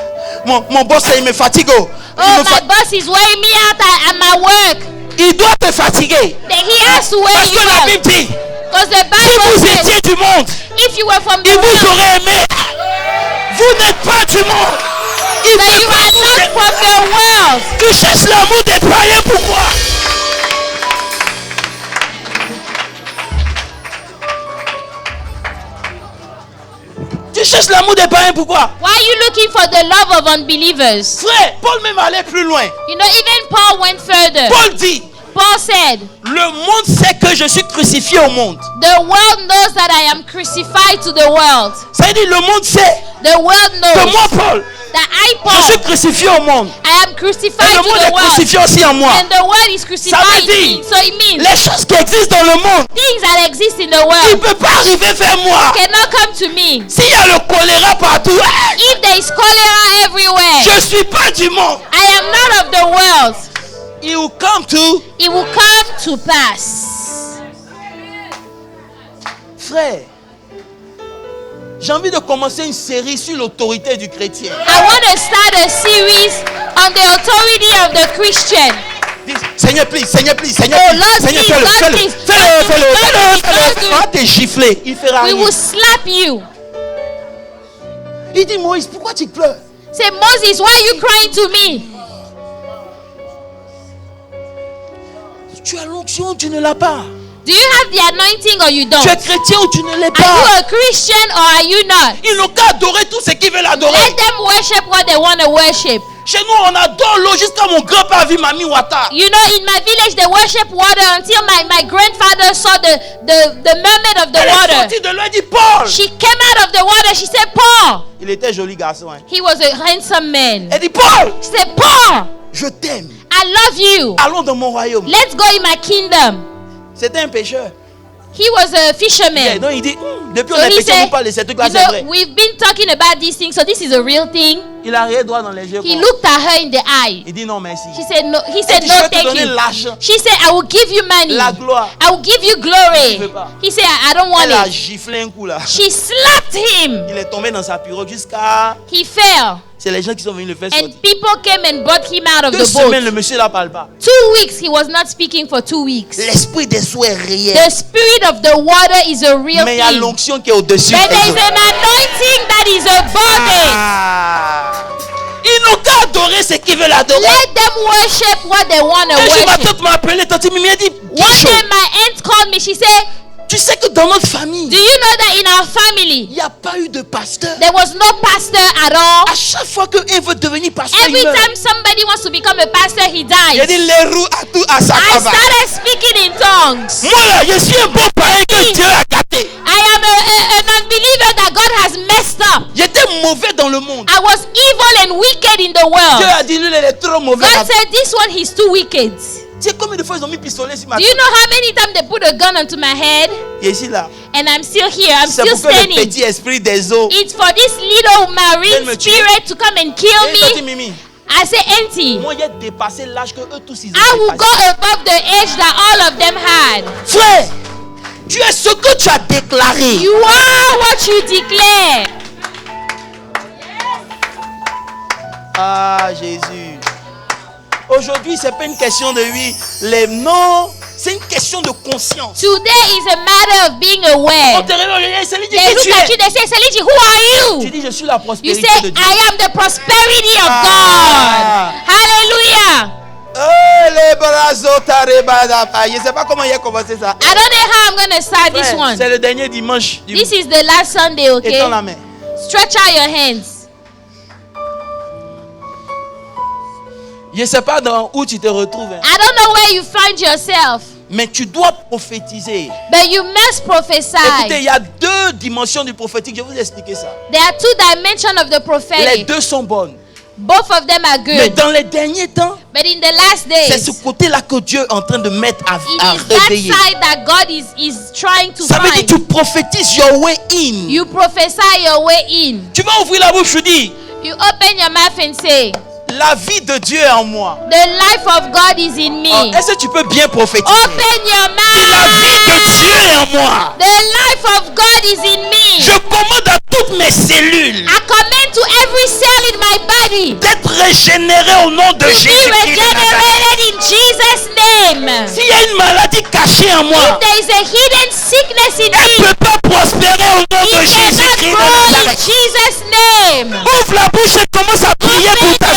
mon boss, il me fatigue. Oh, my boss is wearing me out at my work. Il doit te fatiguer. Then he has to wear Parce you que la out. Bible dit, Because the si Bible vous says, étiez du monde, if you were from the il vous world, aurait aimé. Vous n'êtes pas du monde. Il but veut you pas are vous not aimer. from the world. Tu cherches l'amour des païens, pourquoi? Tu cherches cherches l'amour des païens, pourquoi? Why are you looking for the love of unbelievers? Frère, Paul même allait plus loin. You know, even Paul went further. Paul dit, Paul said, le monde sait que je suis crucifié au monde. the world knows that I am crucified to the world. Ça veut dire le monde sait The world que knows moi, Paul, that I, je suis Paul, crucifié au monde. I am Et crucified le to monde the est world. crucifié aussi en moi. And the world is crucified Ça veut in dire, me. So it means les choses qui existent dans le monde, things that exist in the il ne world peut pas arriver vers moi. cannot come to me. S'il y a le choléra partout, If there is cholera everywhere, je ne suis pas du monde. I am not of the world. It will come to... It will come to pass. Frère, j'ai envie de commencer une série sur l'autorité du chrétien. I want to start a series on the authority of the Christian. Dis, Seigneur, please, Seigneur, please, Seigneur, Oh, please, Lord, Seigneur, please, fais-le, Lord, fais-le, please, fais-le, Lord, fais-le, please, fais-le, Lord, fais-le. please, On va te gifler, il fera We rien. will slap you. Il dit, Moïse, pourquoi tu pleures? Say, Moses, why are you crying to me? Tu as l'onction ou tu ne l'as pas? Do you have the anointing or you don't? Tu es chrétien ou tu ne l'es Are pas? you a Christian or are you not? Ils n'ont qu'à adorer tout ce qu'ils veulent adorer. Let them worship what they want to worship. Chez nous, on adore l'eau jusqu'à mon grand-père a vu Mami Wata. You know, in my village, they worship water until my grandfather saw the mermaid of the Elle est water. sortie de l'eau et dit, Paul. She came out of the water. She said, Paul. Il était joli garçon. Hein. He was a handsome man. Elle dit, Paul, She said, Paul, je t'aime. I love you. Allons dans mon royaume. Let's go in my kingdom. C'était un pécheur. He was a Et fisherman. donc il dit, depuis on So est he péché, on said, nous parle de ces trucs-là, you c'est vrai. know, we've been talking about these things, so this is a real thing. Il a rien droit dans les yeux. He quoi. looked at her in the eye. Il dit non, merci. She said no. He Elle said dit, no, je vais te thank donner you. l'argent, She said, I will give you money. la gloire. I will give you Il glory. veut pas. He said, I don't want Elle a it. giflé un coup là. She slapped him. Il est tombé dans sa pirogue jusqu'à... He fell. C'est les gens qui sont venus le faire sortir. And people came and brought him out of 2 the semaines, le boat. monsieur là parle pas. 2 weeks, he was not speaking for 2 weeks. L'esprit des eaux est réel. The spirit of the water is a real Mais il y a thing. l'onction qui est au-dessus. But des there is eaux. an anointing that is above it. Ah. Ils n'ont qu'à adorer ce qu'ils veulent adorer. Let them worship what they want to Un jour, ma worship. tante m'a appelé, tante Mimi a dit, One day my aunt called me. She said, tu sais que dans notre famille, do you know that in our family, il n'y a pas eu de pasteur. there was no pastor at all? À chaque fois qu'un veut devenir pasteur, Every il meurt. time somebody wants to become a pastor, he Il a dies. dit, les roues à tout à sa I cabane. started speaking in tongues. Moi là, je suis un bon pareil que Dieu a gâté. I am an unbeliever that God has messed up. J'étais mauvais dans le monde. I was evil and wicked in the Dieu world. a dit, lui, il est trop mauvais. God said, this one, he's too wicked. Tu sais combien de fois ils ont mis pistolet sur ma Do tête? you know how many times they put a gun onto my head? Il est ici là. And I'm still here. I'm C'est still pour que le standing. petit esprit des eaux. It's for this little Viens me marine tuer. spirit to come and kill Et tante me. Mimi, I say, Auntie, moi j'ai dépassé l'âge que eux tous ils I ont will go dépassé. above the age that all of them had. Frère, tu es ce que tu as déclaré. You are what you declare. Ah Jésus. Aujourd'hui, c'est pas une question de oui, les non, c'est une question de conscience. Today is a matter of being On aware. te réveille, c'est lui qui They look tu at you, es. they say, Seliji, who are Tu you? dis je suis la You prospérité say, de Dieu. I am the prosperity of Ah. God. Hallelujah. Oh, les bras tarebadapa. Je sais pas comment il a commencé ça. I don't know how I'm going to start this Frère, one. c'est le dernier dimanche du This is the last Sunday, Étends okay? la main. Stretch out your hands. Je sais pas dans où tu te retrouves, hein, I don't know where you find yourself, mais tu dois prophétiser. but you must prophesy. Écoutez, il y a 2 dimensions du prophétique. Je vais vous expliquer ça. There are 2 dimensions of the Les prophetic. 2 sont bonnes. Both of them are Mais good. dans les derniers temps, But in the last c'est days, ce côté-là que Dieu est en train de mettre à it is that réveiller. side that God is trying to Ça veut dire find. que tu prophétises your way in. You prophesy your way in. Tu vas ouvrir la bouche, tu dis, You open your mouth and say, la vie de Dieu est en moi. the life of God is in me. Oh, est-ce que tu peux bien prophétiser? Open your La vie de mouth. Dieu est en moi. The life of God is in me. Je commande à toutes mes cellules I command to every cell in my body d'être régénérées au nom de to be Jésus-Christ de Nazareth. regenerated in Jesus' name. S'il y a une maladie cachée en moi, If there is a hidden sickness in elle ne me, peut pas prospérer au nom de it cannot Jésus-Christ de grow in Nazareth. Jesus' name. Ouvre la bouche et commence à prier pour ta